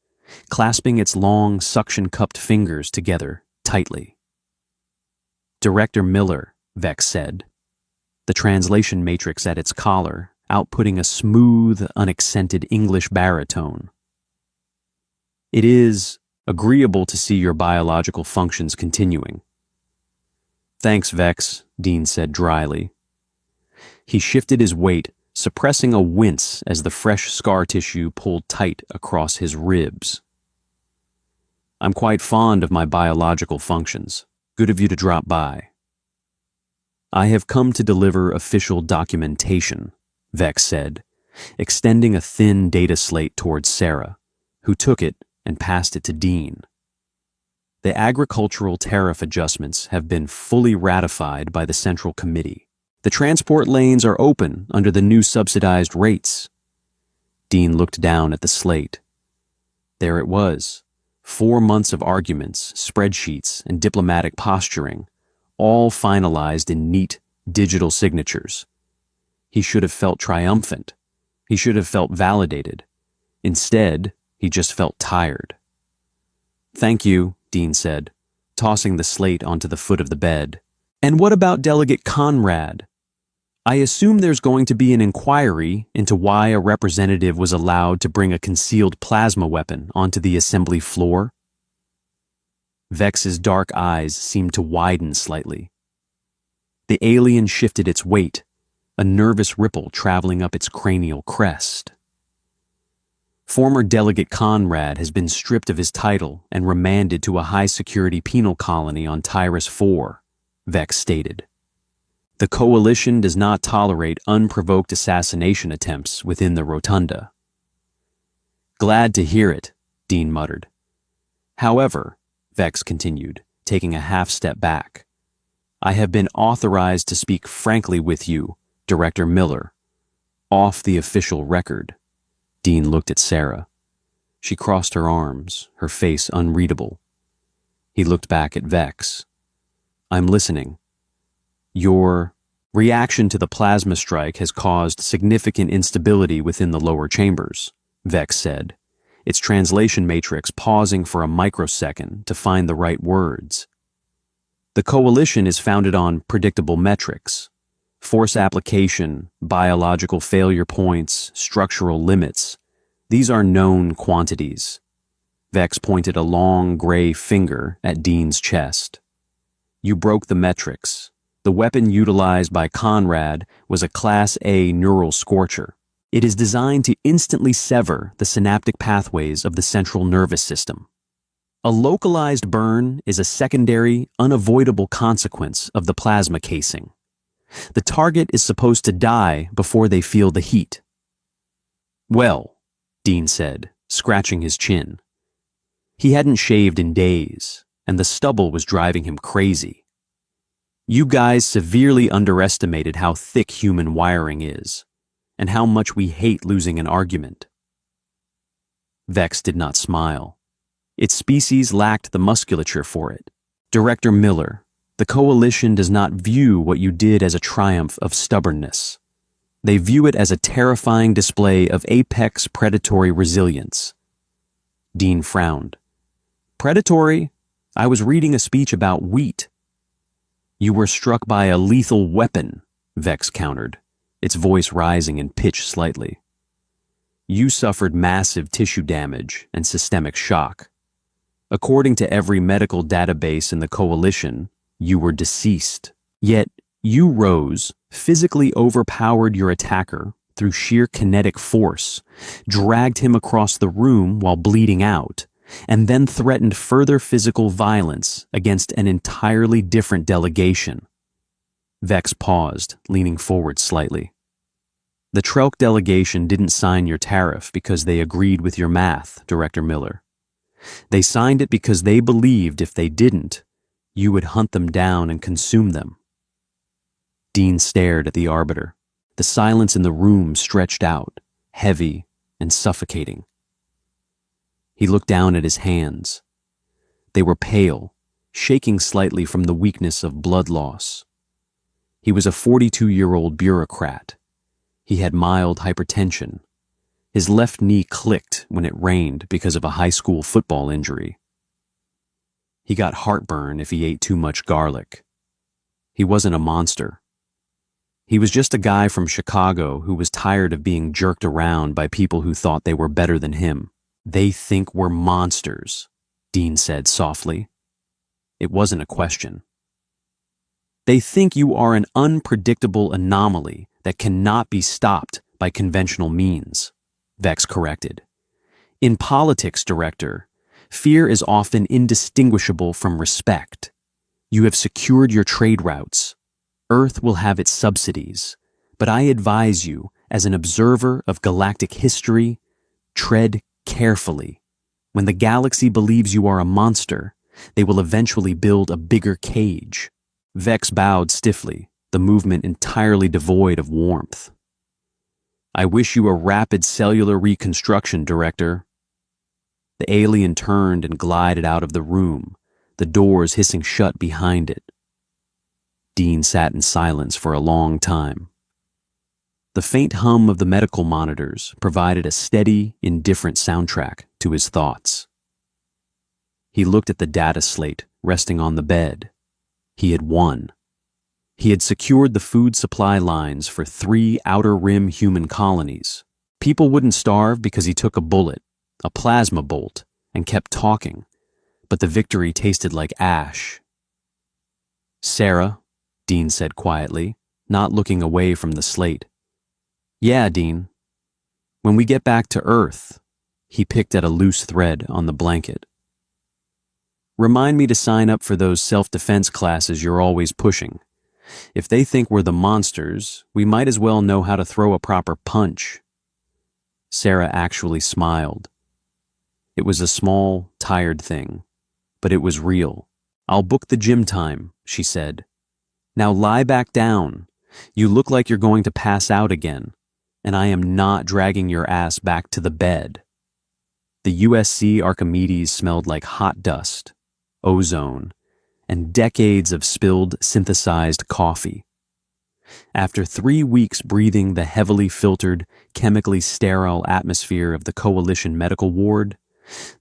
clasping its long, suction-cupped fingers together tightly. "Director Miller," Vex said, the translation matrix at its collar outputting a smooth, unaccented English baritone. "It is agreeable to see your biological functions continuing." "Thanks, Vex," Dean said dryly. He shifted his weight, suppressing a wince as the fresh scar tissue pulled tight across his ribs. "I'm quite fond of my biological functions. Good of you to drop by." "I have come to deliver official documentation," Vex said, extending a thin data slate towards Sarah, who took it and passed it to Dean. "The agricultural tariff adjustments have been fully ratified by the Central Committee. The transport lanes are open under the new subsidized rates." Dean looked down at the slate. There it was, 4 months of arguments, spreadsheets, and diplomatic posturing, all finalized in neat, digital signatures. He should have felt triumphant. He should have felt validated. Instead, he just felt tired. "Thank you," Dean said, tossing the slate onto the foot of the bed. "And what about Delegate Conrad? I assume there's going to be an inquiry into why a representative was allowed to bring a concealed plasma weapon onto the assembly floor." Vex's dark eyes seemed to widen slightly. The alien shifted its weight, a nervous ripple traveling up its cranial crest. "Former Delegate Conrad has been stripped of his title and remanded to a high-security penal colony on Tyrus IV," Vex stated. The Coalition does not tolerate unprovoked assassination attempts within the rotunda. Glad to hear it, Dean muttered. However, Vex continued, taking a half-step back, I have been authorized to speak frankly with you, Director Miller. Off the official record. Dean looked at Sarah. She crossed her arms, her face unreadable. He looked back at Vex. I'm listening. Your reaction to the plasma strike has caused significant instability within the lower chambers, Vex said, its translation matrix pausing for a microsecond to find the right words. The Coalition is founded on predictable metrics: force application, biological failure points, structural limits. These are known quantities. Vex pointed a long gray finger at Dean's chest. You broke the metrics. The weapon utilized by Conrad was a Class A neural scorcher. It is designed to instantly sever the synaptic pathways of the central nervous system. A localized burn is a secondary, unavoidable consequence of the plasma casing. The target is supposed to die before they feel the heat. Well, Dean said, scratching his chin. He hadn't shaved in days, and the stubble was driving him crazy. You guys severely underestimated how thick human wiring is, and how much we hate losing an argument. Vex did not smile. Its species lacked the musculature for it. Director Miller, the Coalition does not view what you did as a triumph of stubbornness. They view it as a terrifying display of apex predatory resilience. Dean frowned. Predatory? I was reading a speech about wheat. You were struck by a lethal weapon, Vex countered, its voice rising in pitch slightly. You suffered massive tissue damage and systemic shock. According to every medical database in the Coalition, you were deceased. Yet, you rose, physically overpowered your attacker through sheer kinetic force, dragged him across the room while bleeding out, and then threatened further physical violence against an entirely different delegation. Vex paused, leaning forward slightly. The Trelk delegation didn't sign your tariff because they agreed with your math, Director Miller. They signed it because they believed if they didn't, you would hunt them down and consume them. Dean stared at the Arbiter. The silence in the room stretched out, heavy and suffocating. He looked down at his hands. They were pale, shaking slightly from the weakness of blood loss. He was a 42-year-old bureaucrat. He had mild hypertension. His left knee clicked when it rained because of a high school football injury. He got heartburn if he ate too much garlic. He wasn't a monster. He was just a guy from Chicago who was tired of being jerked around by people who thought they were better than him. They think we're monsters, Dean said softly. It wasn't a question. They think you are an unpredictable anomaly that cannot be stopped by conventional means, Vex corrected. In politics, Director, fear is often indistinguishable from respect. You have secured your trade routes. Earth will have its subsidies, but I advise you, as an observer of galactic history, tread carefully. When the galaxy believes you are a monster, they will eventually build a bigger cage. Vex bowed stiffly, the movement entirely devoid of warmth. I wish you a rapid cellular reconstruction, Director. The alien turned and glided out of the room, the doors hissing shut behind it. Dean sat in silence for a long time. The faint hum of the medical monitors provided a steady, indifferent soundtrack to his thoughts. He looked at the data slate resting on the bed. He had won. He had secured the food supply lines for 3 outer rim human colonies. People wouldn't starve because he took a bullet, a plasma bolt, and kept talking, but the victory tasted like ash. Sarah, Dean said quietly, not looking away from the slate. Yeah, Dean. When we get back to Earth, he picked at a loose thread on the blanket. Remind me to sign up for those self-defense classes you're always pushing. If they think we're the monsters, we might as well know how to throw a proper punch. Sarah actually smiled. It was a small, tired thing, but it was real. "I'll book the gym time," she said. "Now lie back down. You look like you're going to pass out again, and I am not dragging your ass back to the bed." The USC Archimedes smelled like hot dust, ozone, and decades of spilled synthesized coffee. After 3 weeks breathing the heavily filtered, chemically sterile atmosphere of the Coalition Medical Ward,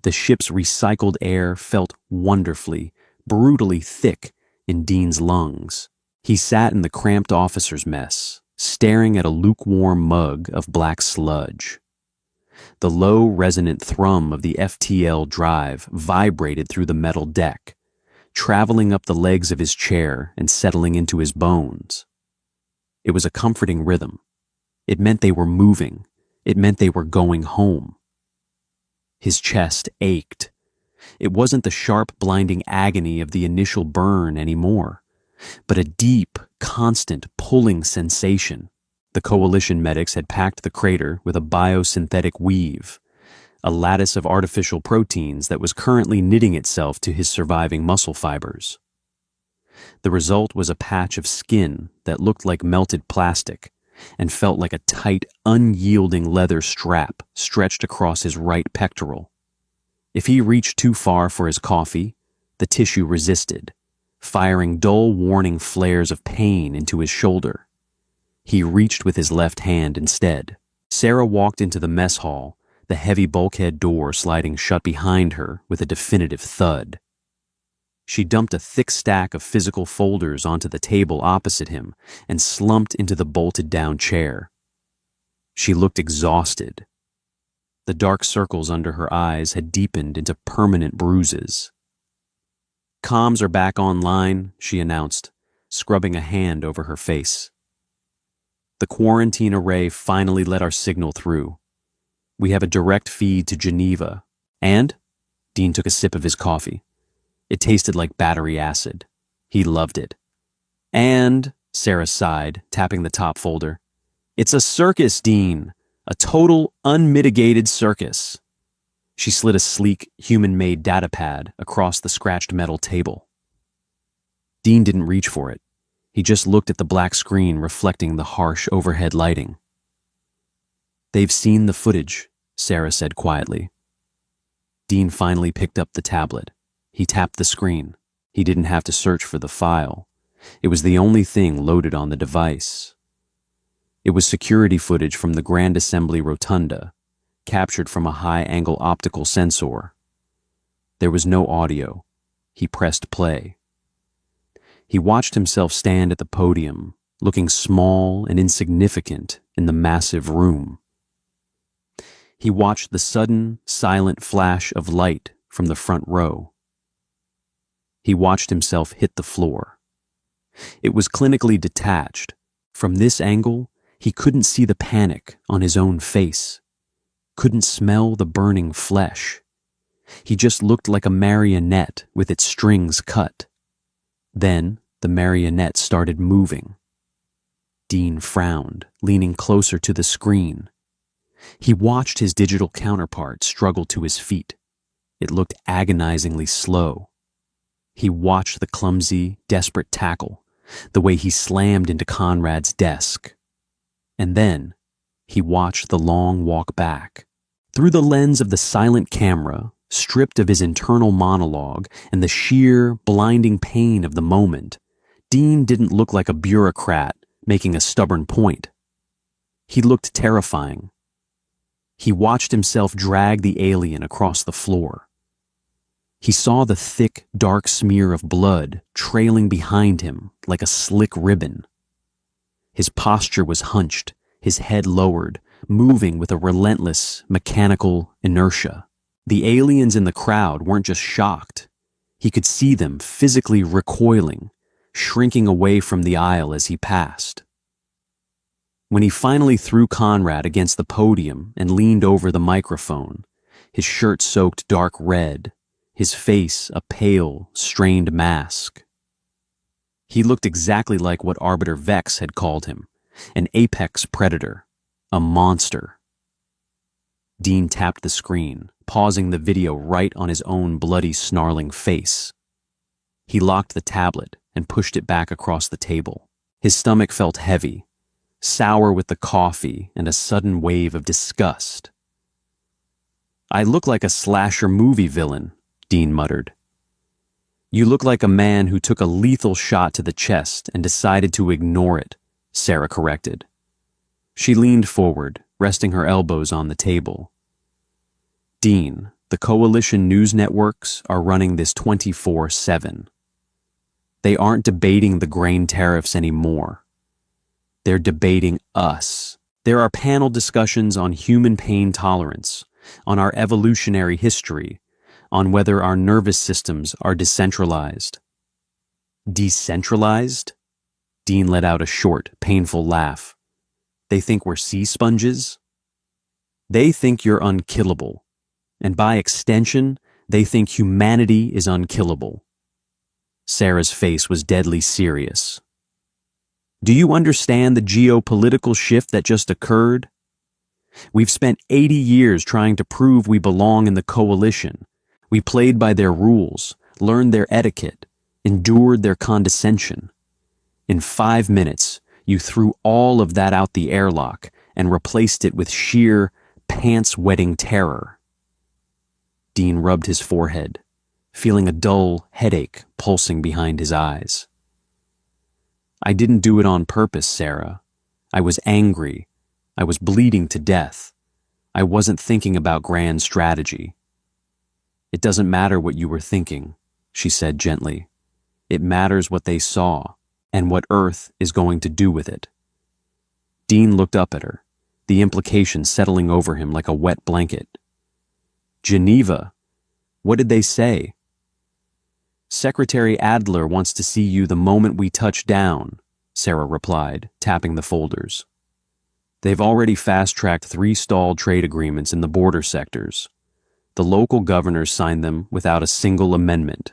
the ship's recycled air felt wonderfully, brutally thick in Dean's lungs. He sat in the cramped officer's mess, staring at a lukewarm mug of black sludge. The low, resonant thrum of the FTL drive vibrated through the metal deck, traveling up the legs of his chair and settling into his bones. It was a comforting rhythm. It meant they were moving. It meant they were going home. His chest ached. It wasn't the sharp, blinding agony of the initial burn anymore, but a deep, constant, pulling sensation. The Coalition medics had packed the crater with a biosynthetic weave, a lattice of artificial proteins that was currently knitting itself to his surviving muscle fibers. The result was a patch of skin that looked like melted plastic and felt like a tight, unyielding leather strap stretched across his right pectoral. If he reached too far for his coffee, the tissue resisted, firing dull warning flares of pain into his shoulder. He reached with his left hand instead. Sarah walked into the mess hall, the heavy bulkhead door sliding shut behind her with a definitive thud. She dumped a thick stack of physical folders onto the table opposite him and slumped into the bolted-down chair. She looked exhausted. The dark circles under her eyes had deepened into permanent bruises. "Comms are back online," she announced, scrubbing a hand over her face. "The quarantine array finally let our signal through. We have a direct feed to Geneva. And?" Dean took a sip of his coffee. It tasted like battery acid. He loved it. "And," Sarah sighed, tapping the top folder, "it's a circus, Dean. A total, unmitigated circus." She slid a sleek, human-made datapad across the scratched metal table. Dean didn't reach for it. He just looked at the black screen reflecting the harsh overhead lighting. "They've seen the footage," Sarah said quietly. Dean finally picked up the tablet. He tapped the screen. He didn't have to search for the file. It was the only thing loaded on the device. It was security footage from the Grand Assembly Rotunda, captured from a high-angle optical sensor. There was no audio. He pressed play. He watched himself stand at the podium, looking small and insignificant in the massive room. He watched the sudden, silent flash of light from the front row. He watched himself hit the floor. It was clinically detached. From this angle, he couldn't see the panic on his own face, couldn't smell the burning flesh. He just looked like a marionette with its strings cut. Then the marionette started moving. Dean frowned, leaning closer to the screen. He watched his digital counterpart struggle to his feet. It looked agonizingly slow. He watched the clumsy, desperate tackle, the way he slammed into Conrad's desk. And then he watched the long walk back. Through the lens of the silent camera, stripped of his internal monologue and the sheer, blinding pain of the moment, Dean didn't look like a bureaucrat making a stubborn point. He looked terrifying. He watched himself drag the alien across the floor. He saw the thick, dark smear of blood trailing behind him like a slick ribbon. His posture was hunched, his head lowered, moving with a relentless, mechanical inertia. The aliens in the crowd weren't just shocked. He could see them physically recoiling, shrinking away from the aisle as he passed. When he finally threw Conrad against the podium and leaned over the microphone, his shirt soaked dark red, his face a pale, strained mask. He looked exactly like what Arbiter Vex had called him, an apex predator, a monster. Dean tapped the screen, pausing the video right on his own bloody, snarling face. He locked the tablet and pushed it back across the table. His stomach felt heavy, sour with the coffee and a sudden wave of disgust. "I look like a slasher movie villain," Dean muttered. "You look like a man who took a lethal shot to the chest and decided to ignore it," Sarah corrected. She leaned forward, resting her elbows on the table. "Dean, the coalition news networks are running this 24/7. They aren't debating the grain tariffs anymore. They're debating us. There are panel discussions on human pain tolerance, on our evolutionary history, on whether our nervous systems are decentralized." "Decentralized?" Dean let out a short, painful laugh. "They think we're sea sponges? They think you're unkillable, and by extension, they think humanity is unkillable." Sarah's face was deadly serious. "Do you understand the geopolitical shift that just occurred? We've spent 80 years trying to prove we belong in the coalition. We played by their rules, learned their etiquette, endured their condescension. In 5 minutes, you threw all of that out the airlock and replaced it with sheer, pants-wetting terror." Dean rubbed his forehead, feeling a dull headache pulsing behind his eyes. "I didn't do it on purpose, Sarah. I was angry. I was bleeding to death. I wasn't thinking about grand strategy." "It doesn't matter what you were thinking," she said gently. "It matters what they saw, and what Earth is going to do with it." Dean looked up at her, the implication settling over him like a wet blanket. "Geneva? What did they say?" "Secretary Adler wants to see you the moment we touch down," Sarah replied, tapping the folders. "They've already fast-tracked 3 stalled trade agreements in the border sectors. The local governors signed them without a single amendment.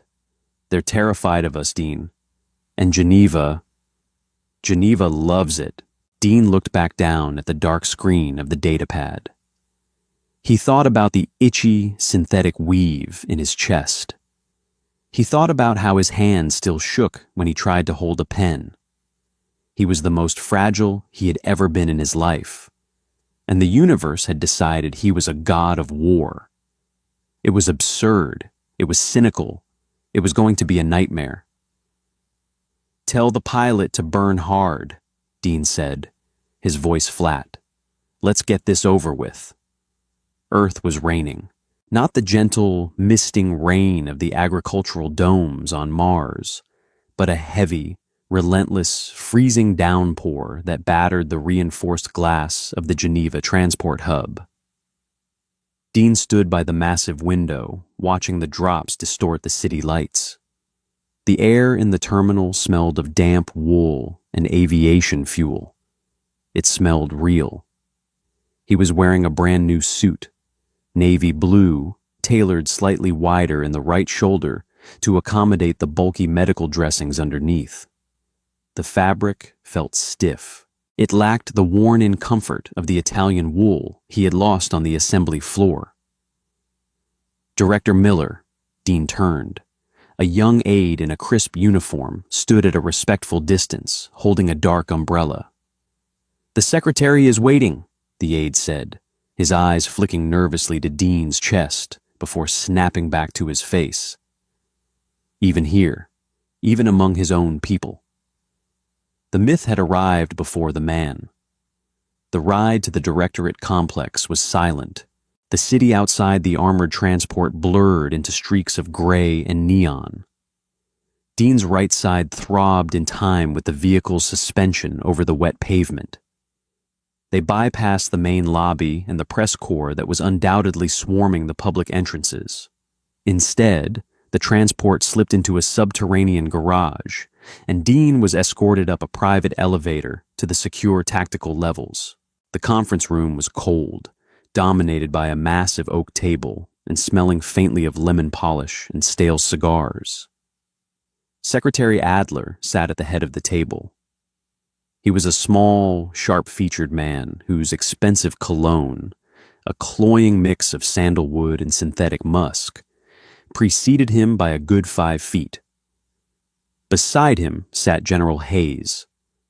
They're terrified of us, Dean. And Geneva loves it." Dean looked back down at the dark screen of the datapad. He thought about the itchy, synthetic weave in his chest. He thought about how his hand still shook when he tried to hold a pen. He was the most fragile he had ever been in his life, and the universe had decided he was a god of war. It was absurd. It was cynical. It was going to be a nightmare. "Tell the pilot to burn hard," Dean said, his voice flat. "Let's get this over with." Earth was raining. Not the gentle, misting rain of the agricultural domes on Mars, but a heavy, relentless, freezing downpour that battered the reinforced glass of the Geneva transport hub. Dean stood by the massive window, watching the drops distort the city lights. The air in the terminal smelled of damp wool and aviation fuel. It smelled real. He was wearing a brand new suit, navy blue, tailored slightly wider in the right shoulder to accommodate the bulky medical dressings underneath. The fabric felt stiff. It lacked the worn-in comfort of the Italian wool he had lost on the assembly floor. "Director Miller," Dean turned. A young aide in a crisp uniform stood at a respectful distance, holding a dark umbrella. "The secretary is waiting," the aide said, his eyes flicking nervously to Dean's chest before snapping back to his face. Even here, even among his own people. The myth had arrived before the man. The ride to the directorate complex was silent. The city outside the armored transport blurred into streaks of gray and neon. Dean's right side throbbed in time with the vehicle's suspension over the wet pavement. They bypassed the main lobby and the press corps that was undoubtedly swarming the public entrances. Instead, the transport slipped into a subterranean garage, and Dean was escorted up a private elevator to the secure tactical levels. The conference room was cold, dominated by a massive oak table and smelling faintly of lemon polish and stale cigars. Secretary Adler sat at the head of the table. He was a small, sharp-featured man whose expensive cologne, a cloying mix of sandalwood and synthetic musk, preceded him by a good 5 feet. Beside him sat General Hayes,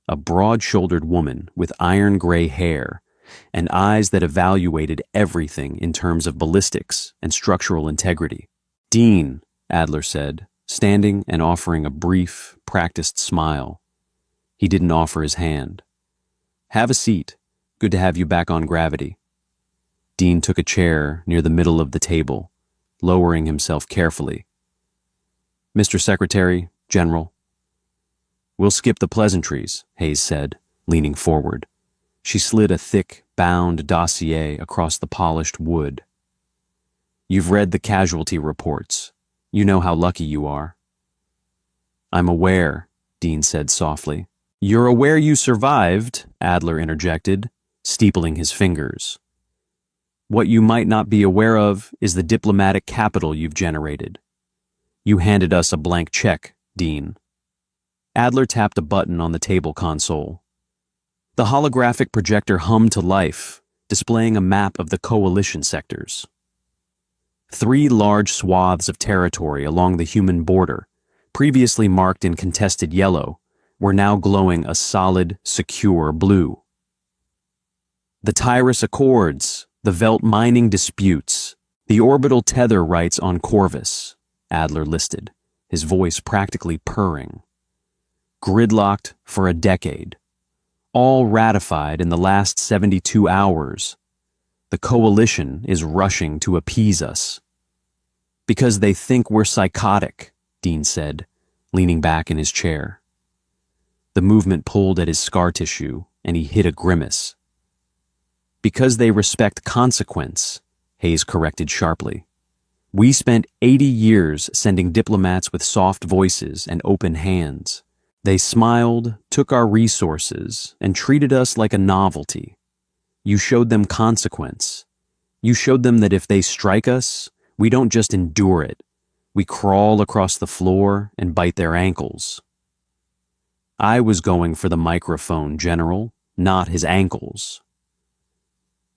a broad-shouldered woman with iron-gray hair and eyes that evaluated everything in terms of ballistics and structural integrity. "Dean," Adler said, standing and offering a brief, practiced smile. He didn't offer his hand. "Have a seat. Good to have you back on gravity." Dean took a chair near the middle of the table, lowering himself carefully. "Mr. Secretary, General." "We'll skip the pleasantries," Hayes said, leaning forward. She slid a thick, bound dossier across the polished wood. "You've read the casualty reports. You know how lucky you are." "I'm aware," Dean said softly. "You're aware you survived," Adler interjected, steepling his fingers. "What you might not be aware of is the diplomatic capital you've generated. You handed us a blank check, Dean." Adler tapped a button on the table console. The holographic projector hummed to life, displaying a map of the coalition sectors. 3 large swaths of territory along the human border, previously marked in contested yellow, were now glowing a solid, secure blue. "The Tyrus Accords, the Velt mining disputes, the orbital tether rights on Corvus," Adler listed, his voice practically purring. "Gridlocked for a decade. All ratified in the last 72 hours. The coalition is rushing to appease us." "Because they think we're psychotic," Dean said, leaning back in his chair. The movement pulled at his scar tissue, and he hid a grimace. "Because they respect consequence," Hayes corrected sharply. "We spent 80 years sending diplomats with soft voices and open hands. They smiled, took our resources, and treated us like a novelty. You showed them consequence. You showed them that if they strike us, we don't just endure it. We crawl across the floor and bite their ankles." "I was going for the microphone, General, not his ankles."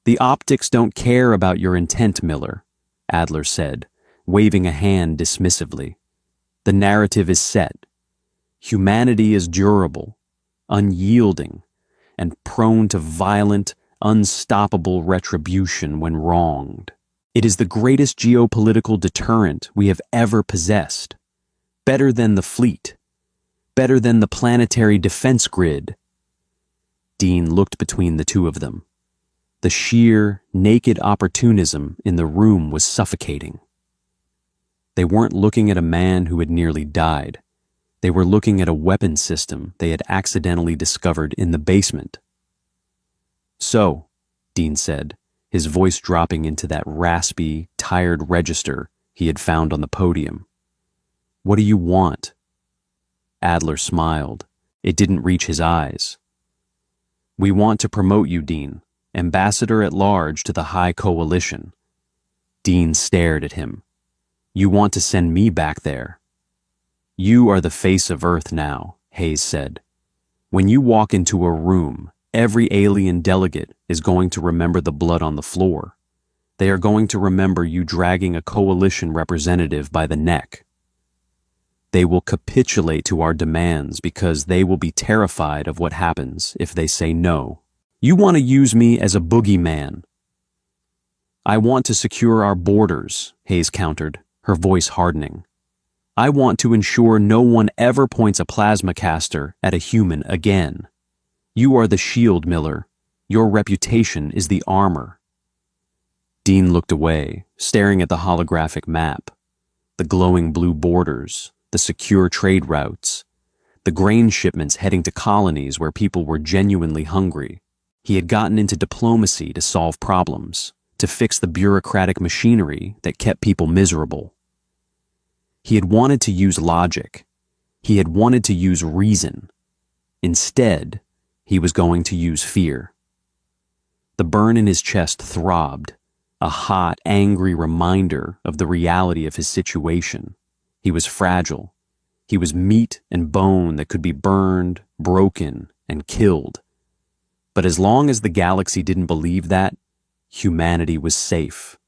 "The optics don't care about your intent, Miller," Adler said, waving a hand dismissively. "The narrative is set. Humanity is durable, unyielding, and prone to violent, unstoppable retribution when wronged. It is the greatest geopolitical deterrent we have ever possessed. Better than the fleet. Better than the planetary defense grid." Dean looked between the two of them. The sheer, naked opportunism in the room was suffocating. They weren't looking at a man who had nearly died. They were looking at a weapon system they had accidentally discovered in the basement. "So," Dean said, his voice dropping into that raspy, tired register he had found on the podium. "What do you want?" Adler smiled. It didn't reach his eyes. "We want to promote you, Dean, Ambassador at Large to the High Coalition." Dean stared at him. "You want to send me back there?" "You are the face of Earth now," Hayes said. "When you walk into a room, every alien delegate is going to remember the blood on the floor. They are going to remember you dragging a coalition representative by the neck. They will capitulate to our demands because they will be terrified of what happens if they say no. You want to use me as a boogeyman." "I want to secure our borders," Hayes countered, her voice hardening. "I want to ensure no one ever points a plasma caster at a human again. You are the shield, Miller. Your reputation is the armor." Dean looked away, staring at the holographic map, the glowing blue borders, the secure trade routes, the grain shipments heading to colonies where people were genuinely hungry. He had gotten into diplomacy to solve problems, to fix the bureaucratic machinery that kept people miserable. He had wanted to use logic. He had wanted to use reason. Instead, he was going to use fear. The burn in his chest throbbed, a hot, angry reminder of the reality of his situation. He was fragile. He was meat and bone that could be burned, broken, and killed. But as long as the galaxy didn't believe that, humanity was safe.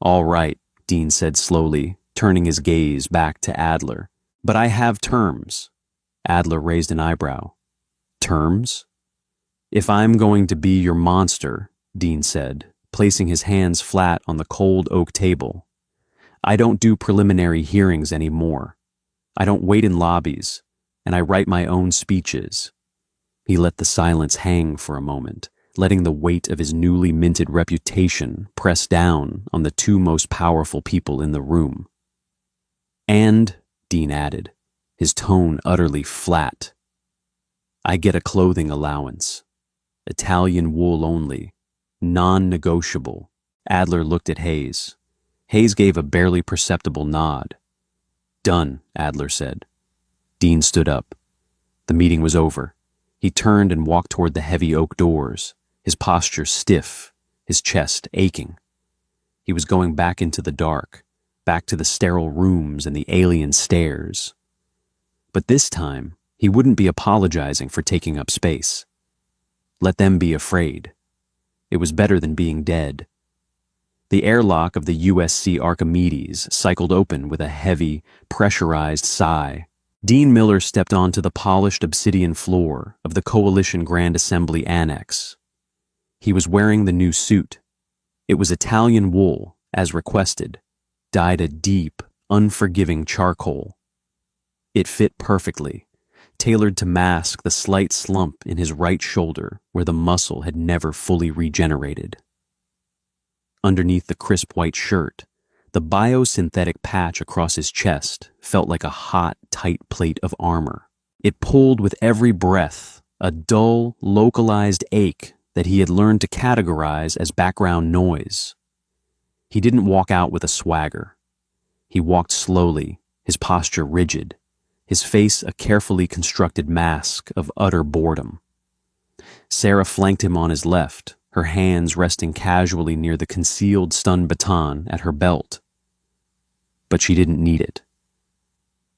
"All right," Dean said slowly, turning his gaze back to Adler. "But I have terms." Adler raised an eyebrow. "Terms?" "If I'm going to be your monster," Dean said, placing his hands flat on the cold oak table, "I don't do preliminary hearings anymore. I don't wait in lobbies, and I write my own speeches." He let the silence hang for a moment, letting the weight of his newly minted reputation press down on the two most powerful people in the room. "And," Dean added, his tone utterly flat, "I get a clothing allowance. Italian wool only. Non-negotiable." Adler looked at Hayes. Hayes gave a barely perceptible nod. "Done," Adler said. Dean stood up. The meeting was over. He turned and walked toward the heavy oak doors, his posture stiff, his chest aching. He was going back into the dark, back to the sterile rooms and the alien stares. But this time, he wouldn't be apologizing for taking up space. Let them be afraid. It was better than being dead. The airlock of the USC Archimedes cycled open with a heavy, pressurized sigh. Dean Miller stepped onto the polished obsidian floor of the Coalition Grand Assembly Annex. He was wearing the new suit. It was Italian wool, as requested, dyed a deep, unforgiving charcoal. It fit perfectly, tailored to mask the slight slump in his right shoulder where the muscle had never fully regenerated. Underneath the crisp white shirt, the biosynthetic patch across his chest felt like a hot, tight plate of armor. It pulled with every breath, a dull, localized ache that he had learned to categorize as background noise. He didn't walk out with a swagger. He walked slowly, his posture rigid, his face a carefully constructed mask of utter boredom. Sarah flanked him on his left, her hands resting casually near the concealed stun baton at her belt. But she didn't need it.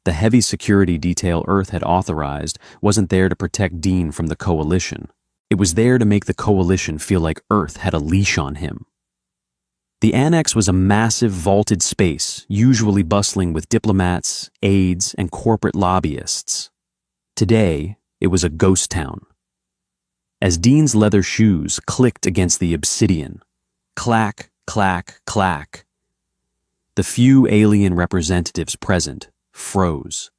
The heavy security detail Earth had authorized wasn't there to protect Dean from the Coalition. It was there to make the Coalition feel like Earth had a leash on him. The annex was a massive vaulted space, usually bustling with diplomats, aides, and corporate lobbyists. Today, it was a ghost town. As Dean's leather shoes clicked against the obsidian, clack, clack, clack, the few alien representatives present froze.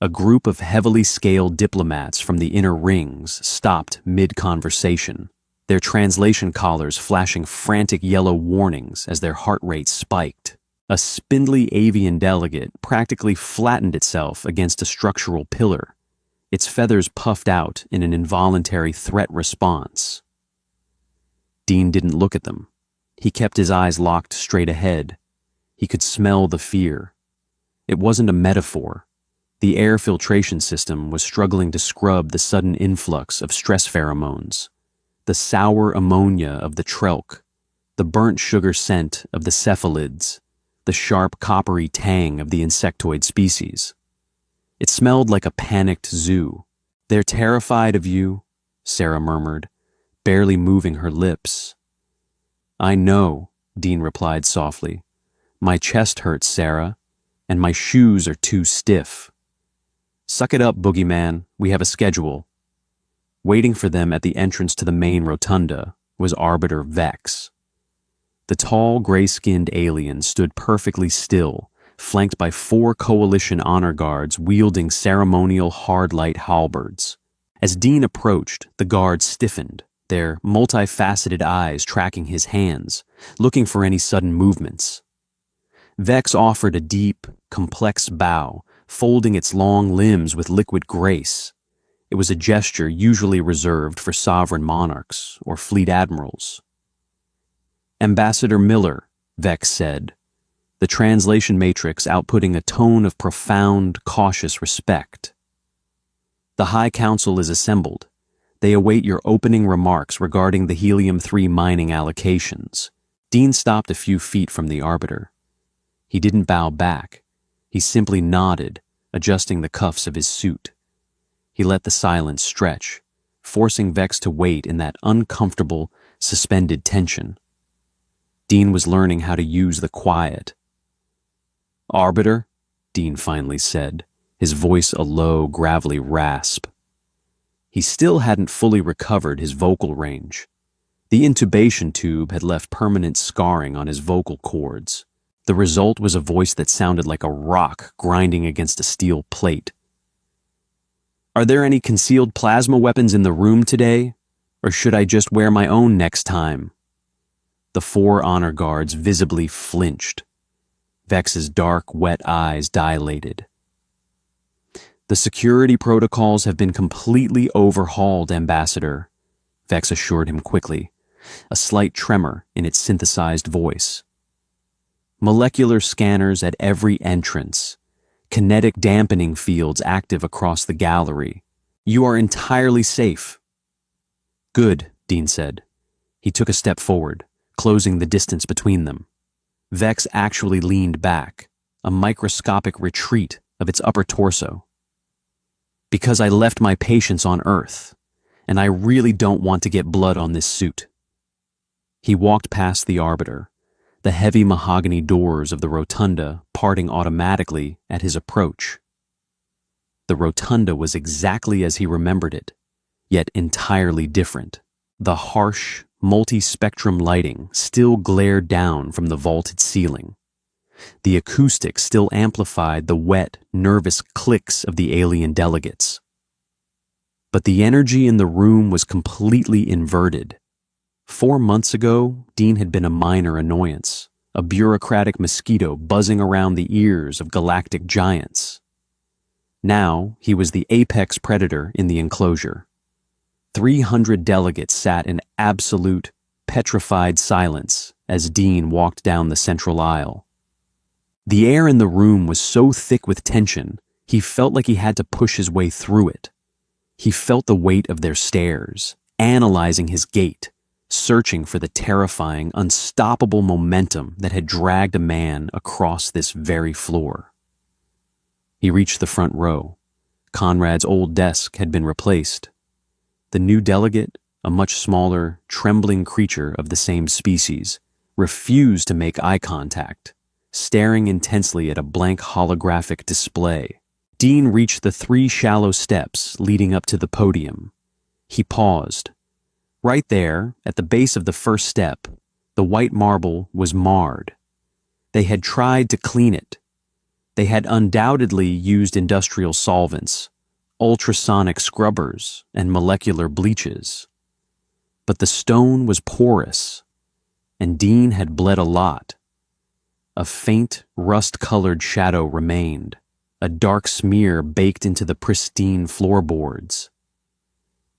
A group of heavily scaled diplomats from the inner rings stopped mid-conversation, their translation collars flashing frantic yellow warnings as their heart rate spiked. A spindly avian delegate practically flattened itself against a structural pillar, its feathers puffed out in an involuntary threat response. Dean didn't look at them. He kept his eyes locked straight ahead. He could smell the fear. It wasn't a metaphor. The air filtration system was struggling to scrub the sudden influx of stress pheromones, the sour ammonia of the trelk, the burnt sugar scent of the cephalids, the sharp coppery tang of the insectoid species. It smelled like a panicked zoo. "They're terrified of you," Sarah murmured, barely moving her lips. "I know," Dean replied softly. "My chest hurts, Sarah, and my shoes are too stiff. Suck it up, boogeyman, we have a schedule." Waiting for them at the entrance to the main rotunda was Arbiter Vex. The tall, gray-skinned alien stood perfectly still, flanked by 4 Coalition honor guards wielding ceremonial hard-light halberds. As Dean approached, the guards stiffened, their multifaceted eyes tracking his hands, looking for any sudden movements. Vex offered a deep, complex bow, folding its long limbs with liquid grace. It was a gesture usually reserved for sovereign monarchs or fleet admirals. "Ambassador Miller," Vex said, the translation matrix outputting a tone of profound, cautious respect. "The High Council is assembled. They await your opening remarks regarding the helium-3 mining allocations." Dean stopped a few feet from the Arbiter. He didn't bow back. He simply nodded, adjusting the cuffs of his suit. He let the silence stretch, forcing Vex to wait in that uncomfortable, suspended tension. Dean was learning how to use the quiet. "Arbiter," Dean finally said, his voice a low, gravelly rasp. He still hadn't fully recovered his vocal range. The intubation tube had left permanent scarring on his vocal cords. The result was a voice that sounded like a rock grinding against a steel plate. "Are there any concealed plasma weapons in the room today? Or should I just wear my own next time?" The 4 honor guards visibly flinched. Vex's dark, wet eyes dilated. "The security protocols have been completely overhauled, Ambassador," Vex assured him quickly, a slight tremor in its synthesized voice. "Molecular scanners at every entrance. Kinetic dampening fields active across the gallery. You are entirely safe." "Good," Dean said. He took a step forward, closing the distance between them. Vex actually leaned back, a microscopic retreat of its upper torso. "Because I left my patients on Earth, and I really don't want to get blood on this suit." He walked past the Arbiter, the heavy mahogany doors of the rotunda parting automatically at his approach. The rotunda was exactly as he remembered it, yet entirely different. The harsh, multi-spectrum lighting still glared down from the vaulted ceiling. The acoustics still amplified the wet, nervous clicks of the alien delegates. But the energy in the room was completely inverted. 4 months ago, Dean had been a minor annoyance, a bureaucratic mosquito buzzing around the ears of galactic giants. Now, he was the apex predator in the enclosure. 300 delegates sat in absolute, petrified silence as Dean walked down the central aisle. The air in the room was so thick with tension, he felt like he had to push his way through it. He felt the weight of their stares, analyzing his gait, searching for the terrifying, unstoppable momentum that had dragged a man across this very floor. He reached the front row. Conrad's old desk had been replaced. The new delegate, a much smaller, trembling creature of the same species, refused to make eye contact, staring intensely at a blank holographic display. Dean reached the 3 shallow steps leading up to the podium. He paused. Right there, at the base of the first step, the white marble was marred. They had tried to clean it. They had undoubtedly used industrial solvents, ultrasonic scrubbers, and molecular bleaches. But the stone was porous, and Dean had bled a lot. A faint, rust-colored shadow remained, a dark smear baked into the pristine floorboards.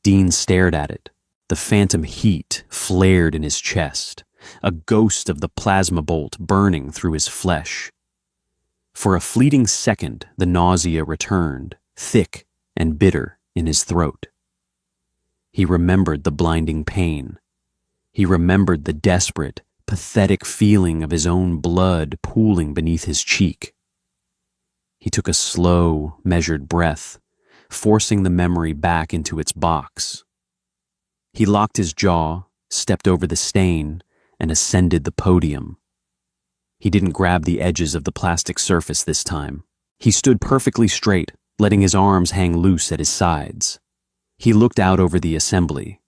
Dean stared at it. The phantom heat flared in his chest, a ghost of the plasma bolt burning through his flesh. For a fleeting second, the nausea returned, thick and bitter in his throat. He remembered the blinding pain. He remembered the desperate, pathetic feeling of his own blood pooling beneath his cheek. He took a slow, measured breath, forcing the memory back into its box. He locked his jaw, stepped over the stain, and ascended the podium. He didn't grab the edges of the plastic surface this time. He stood perfectly straight, letting his arms hang loose at his sides. He looked out over the assembly.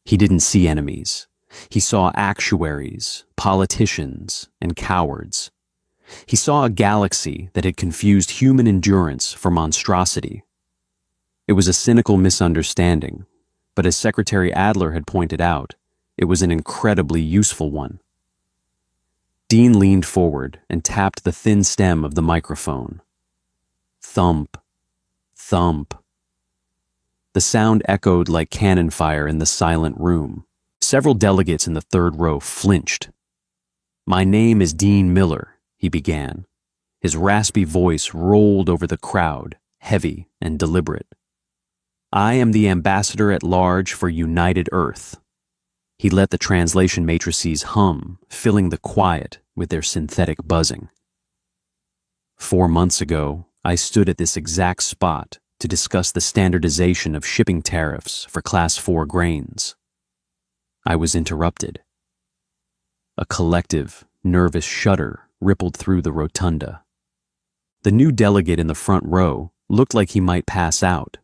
He didn't see enemies. He saw actuaries, politicians, and cowards. He saw a galaxy that had confused human endurance for monstrosity. It was a cynical misunderstanding, but as Secretary Adler had pointed out, it was an incredibly useful one. Dean leaned forward and tapped the thin stem of the microphone. Thump, thump. The sound echoed like cannon fire in the silent room. Several delegates in the third row flinched. "My name is Dean Miller," he began. His raspy voice rolled over the crowd, heavy and deliberate. "I am the ambassador at large for United Earth." He let the translation matrices hum, filling the quiet with their synthetic buzzing. 4 months ago, I stood at this exact spot to discuss the standardization of shipping tariffs for Class 4 grains. I was interrupted. A collective, nervous shudder rippled through the rotunda. The new delegate in the front row looked like he might pass out.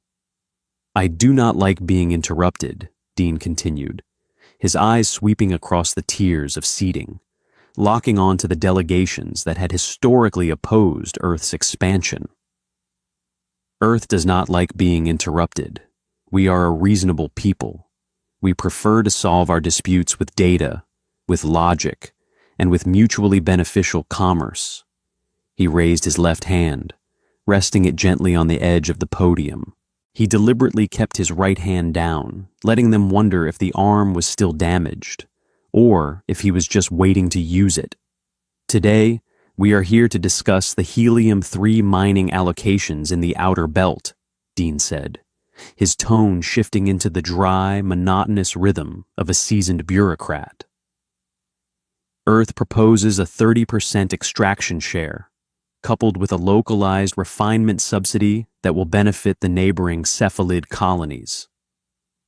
"I do not like being interrupted," Dean continued, his eyes sweeping across the tiers of seating, locking on to the delegations that had historically opposed Earth's expansion. "Earth does not like being interrupted. We are a reasonable people. We prefer to solve our disputes with data, with logic, and with mutually beneficial commerce." He raised his left hand, resting it gently on the edge of the podium. He deliberately kept his right hand down, letting them wonder if the arm was still damaged, or if he was just waiting to use it. "Today, we are here to discuss the helium-3 mining allocations in the outer belt," Dean said, his tone shifting into the dry, monotonous rhythm of a seasoned bureaucrat. "Earth proposes a 30% extraction share, coupled with a localized refinement subsidy that will benefit the neighboring cephalid colonies."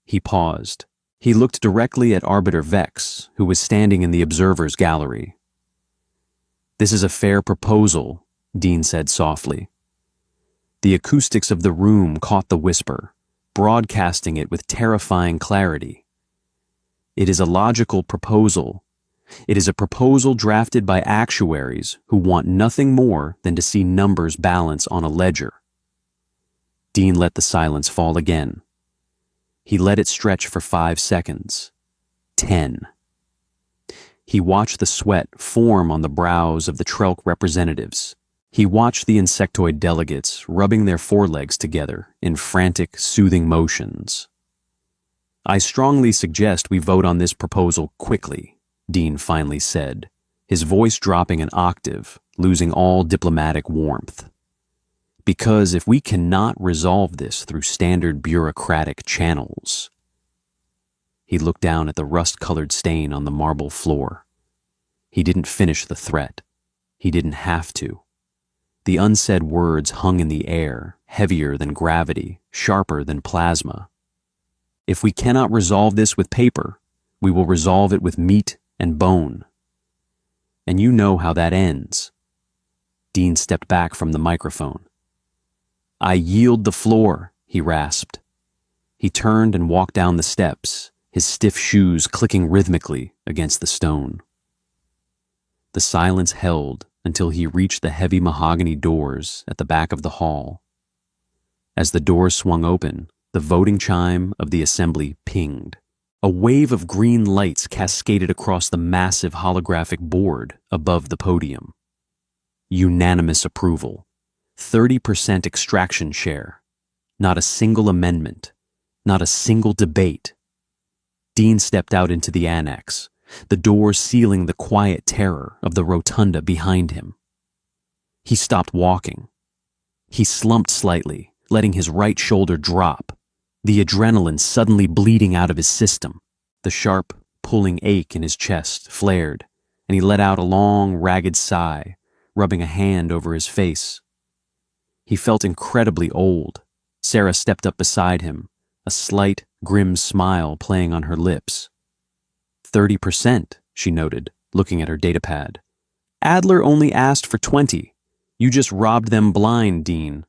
He paused. He looked directly at Arbiter Vex, who was standing in the observer's gallery. "This is a fair proposal," Dean said softly. The acoustics of the room caught the whisper, broadcasting it with terrifying clarity. "It is a logical proposal. It is a proposal drafted by actuaries who want nothing more than to see numbers balance on a ledger." Dean let the silence fall again. He let it stretch for 5 seconds. 10. He watched the sweat form on the brows of the Trelk representatives. He watched the insectoid delegates rubbing their forelegs together in frantic, soothing motions. "I strongly suggest we vote on this proposal quickly," Dean finally said, his voice dropping an octave, losing all diplomatic warmth. "Because if we cannot resolve this through standard bureaucratic channels—" He looked down at the rust-colored stain on the marble floor. He didn't finish the threat. He didn't have to. The unsaid words hung in the air, heavier than gravity, sharper than plasma. "If we cannot resolve this with paper, we will resolve it with meat and bone. And you know how that ends." Dean stepped back from the microphone. "I yield the floor," he rasped. He turned and walked down the steps, his stiff shoes clicking rhythmically against the stone. The silence held until he reached the heavy mahogany doors at the back of the hall. As the doors swung open, the voting chime of the assembly pinged. A wave of green lights cascaded across the massive holographic board above the podium. Unanimous approval. 30% extraction share. Not a single amendment. Not a single debate. Dean stepped out into the annex, the door sealing the quiet terror of the rotunda behind him. He stopped walking. He slumped slightly, letting his right shoulder drop, the adrenaline suddenly bleeding out of his system. The sharp, pulling ache in his chest flared, and he let out a long, ragged sigh, rubbing a hand over his face. He felt incredibly old. Sarah stepped up beside him, a slight, grim smile playing on her lips. 30%, she noted, looking at her datapad. "Adler only asked for 20. You just robbed them blind, Dean."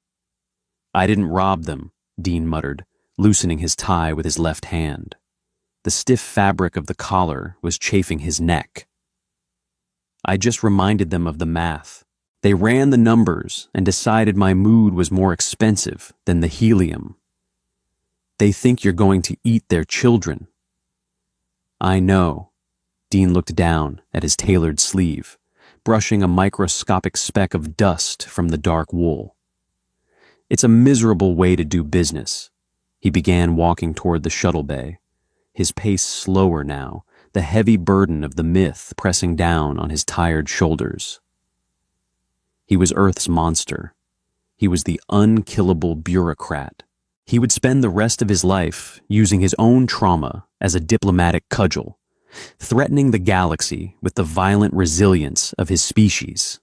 "I didn't rob them," Dean muttered, loosening his tie with his left hand. The stiff fabric of the collar was chafing his neck. "I just reminded them of the math. They ran the numbers and decided my mood was more expensive than the helium. They think you're going to eat their children." "I know." Dean looked down at his tailored sleeve, brushing a microscopic speck of dust from the dark wool. "It's a miserable way to do business." He began walking toward the shuttle bay, his pace slower now, the heavy burden of the myth pressing down on his tired shoulders. He was Earth's monster. He was the unkillable bureaucrat. He would spend the rest of his life using his own trauma as a diplomatic cudgel, threatening the galaxy with the violent resilience of his species.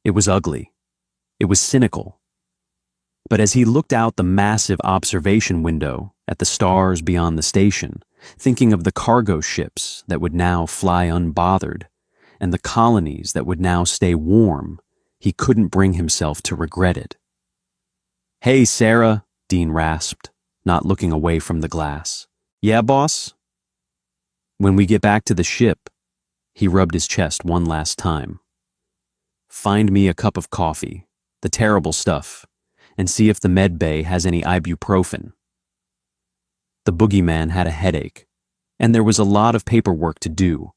It was ugly. It was cynical. But as he looked out the massive observation window at the stars beyond the station, thinking of the cargo ships that would now fly unbothered, and the colonies that would now stay warm, he couldn't bring himself to regret it. "Hey, Sarah," Dean rasped, not looking away from the glass. "Yeah, boss?" "When we get back to the ship," he rubbed his chest one last time, "find me a cup of coffee, the terrible stuff, and see if the med bay has any ibuprofen." The boogeyman had a headache, and there was a lot of paperwork to do.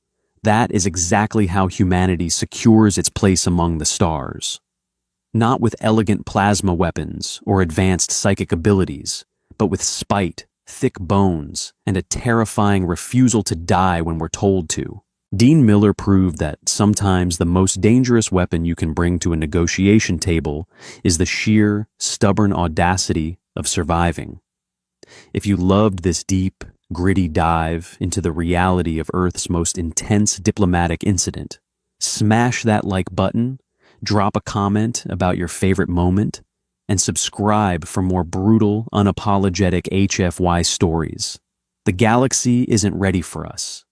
That is exactly how humanity secures its place among the stars. Not with elegant plasma weapons or advanced psychic abilities, but with spite, thick bones, and a terrifying refusal to die when we're told to. Dean Miller proved that sometimes the most dangerous weapon you can bring to a negotiation table is the sheer, stubborn audacity of surviving. If you loved this deep, gritty dive into the reality of Earth's most intense diplomatic incident, smash that like button, drop a comment about your favorite moment, and subscribe for more brutal, unapologetic HFY stories. The galaxy isn't ready for us,